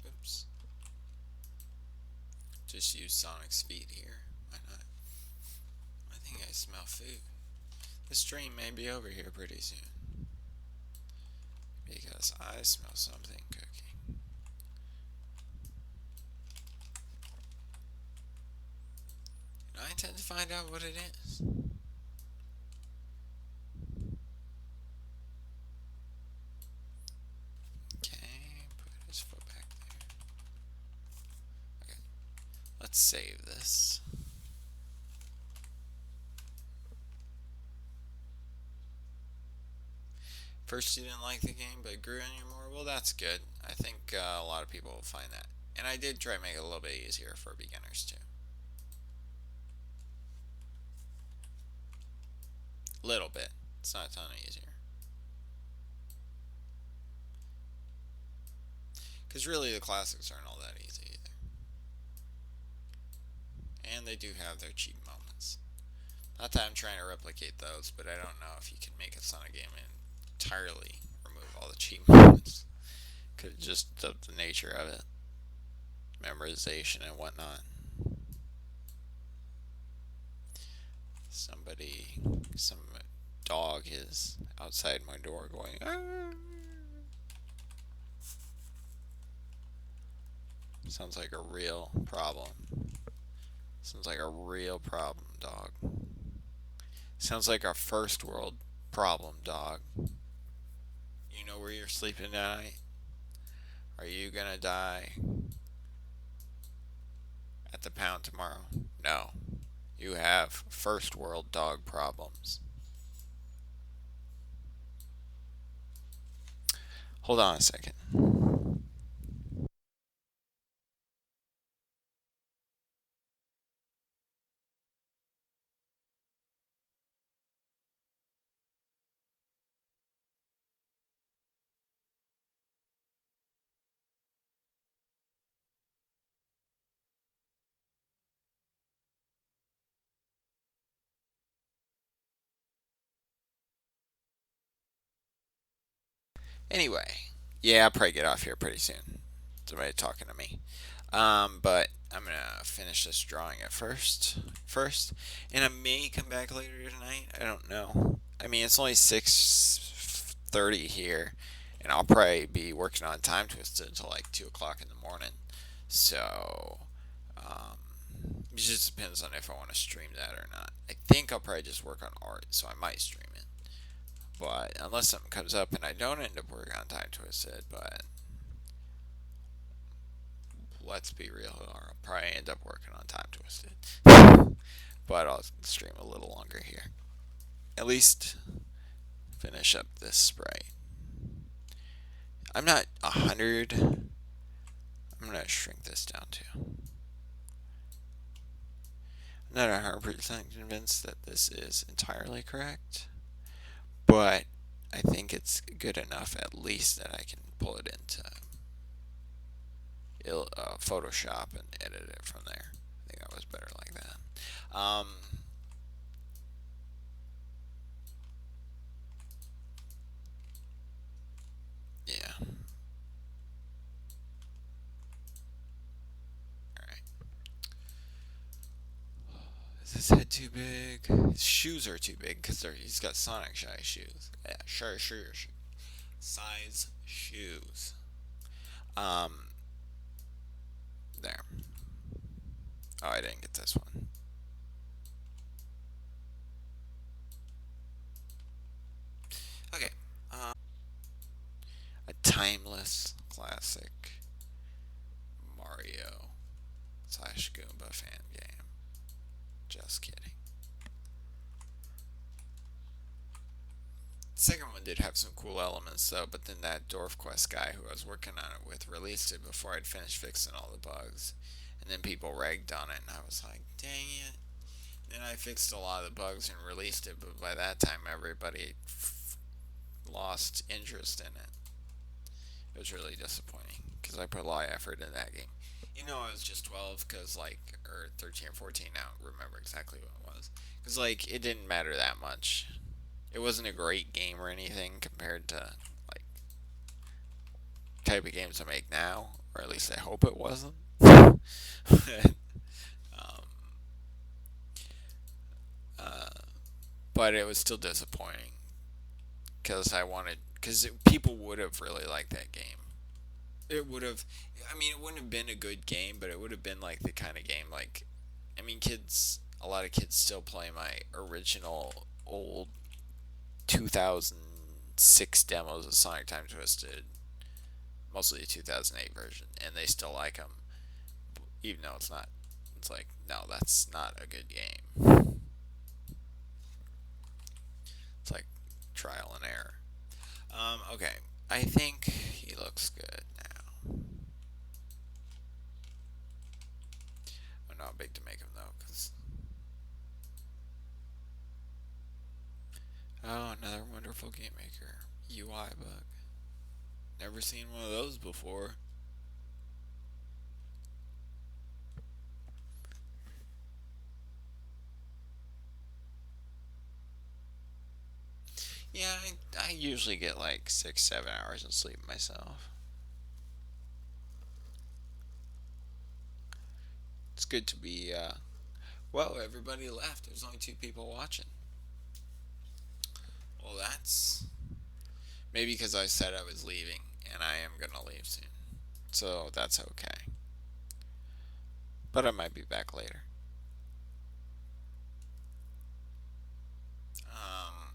Oops. Just use Sonic's feet here. Why not? I think I smell food. The stream may be over here pretty soon. Because I smell something cooking. And I intend to find out what it is. Okay, put his foot back there. Okay, let's save this. First, you didn't like the game, but it grew on you more. Well, that's good. I think a lot of people will find that. And I did try to make it a little bit easier for beginners, too. Little bit. It's not a ton easier. Because really, the classics aren't all that easy either. And they do have their cheap moments. Not that I'm trying to replicate those, but I don't know if you can make a Sonic game and entirely remove all the cheap moments. Because just the nature of it, memorization and whatnot. Some dog is outside my door going, "Arr!" Sounds like a real problem. Sounds like a real problem, dog. Sounds like a first world problem, dog. You know where you're sleeping tonight? Are you gonna die at the pound tomorrow? No. You have first world dog problems. Hold on a second. Anyway, yeah, I'll probably get off here pretty soon. Somebody talking to me. But I'm gonna finish this drawing at first, and I may come back later tonight. I don't know. I mean, it's only 6:30 here, and I'll probably be working on Time Twisted until like 2 o'clock in the morning. So, um, it just depends on if I want to stream that or not. I think I'll probably just work on art, so I might stream it. But unless something comes up and I don't end up working on Time Twisted, but let's be real, I'll probably end up working on Time Twisted. But I'll stream a little longer here. At least finish up this sprite. I'm not 100. I'm gonna shrink this down too. I'm not 100% convinced that this is entirely correct, but I think it's good enough at least that I can pull it into Photoshop and edit it from there. I think I was better like that. Yeah. All right. Is his head too big? His shoes are too big because he's got Sonic size shoes. Yeah, sure. Size shoes. Um, there. Oh, I didn't get this one. Okay. A timeless classic Mario slash Goomba fan game. Just kidding. The second one did have some cool elements though, but then that Dwarf Quest guy who I was working on it with released it before I'd finished fixing all the bugs. And then people ragged on it, and I was like, dang it. Then I fixed a lot of the bugs and released it, but by that time everybody lost interest in it. It was really disappointing because I put a lot of effort in that game. You know, I was just 12 because, like, or 13 or 14 now, I don't remember exactly what it was. Because, like, it didn't matter that much. It wasn't a great game or anything compared to, like, type of games I make now, or at least I hope it wasn't. um, uh, but it was still disappointing because because people would have really liked that game. It would have, I mean, it wouldn't have been a good game, but it would have been like the kind of game like, I mean, a lot of kids still play my original old 2006 demos of Sonic Time Twisted, mostly the 2008 version, and they still like them, even though it's not. It's like, no, that's not a good game. It's like trial and error. Okay, I think he looks good now. I'm not big to make him though, because oh, another wonderful game maker UI bug. Never seen one of those before. Yeah, I usually get like 6, 7 hours of sleep myself. It's good to be. Well, everybody left. There's only two people watching. Well, that's maybe because I said I was leaving, and I am gonna leave soon. So that's okay. But I might be back later. Um,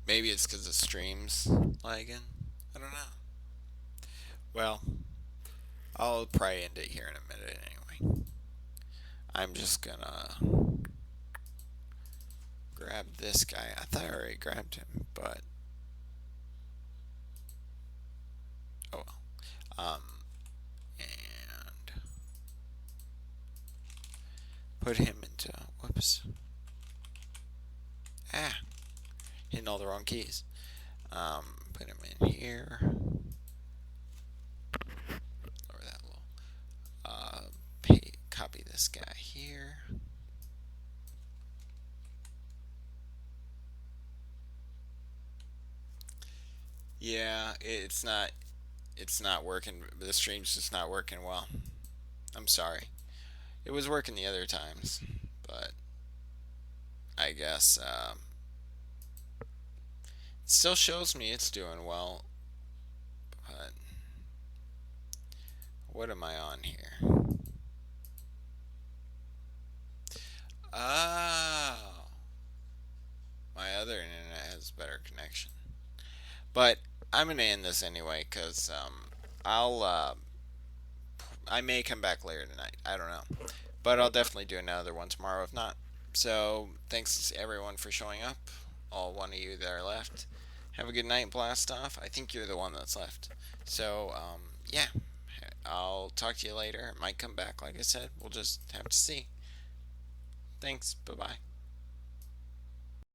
Maybe it's because the stream's lagging. I don't know. Well, I'll probably end it here in a minute anyway. I'm just gonna grab this guy. I thought I already grabbed him, but oh well. And put him into. Whoops. Ah, hitting all the wrong keys. Put him in here. Lower that a little. Copy this guy here. Yeah, it's not working. The stream's just not working well. I'm sorry. It was working the other times, but I guess it still shows me it's doing well. But what am I on here? Oh, my other internet has better connection. But I'm gonna end this anyway because I'll I may come back later tonight. I don't know, but I'll definitely do another one tomorrow if not. So thanks to everyone for showing up. All one of you that are left. Have a good night, Blast Off. I think you're the one that's left. So yeah, I'll talk to you later. It might come back, like I said. We'll just have to see. Thanks. Bye bye.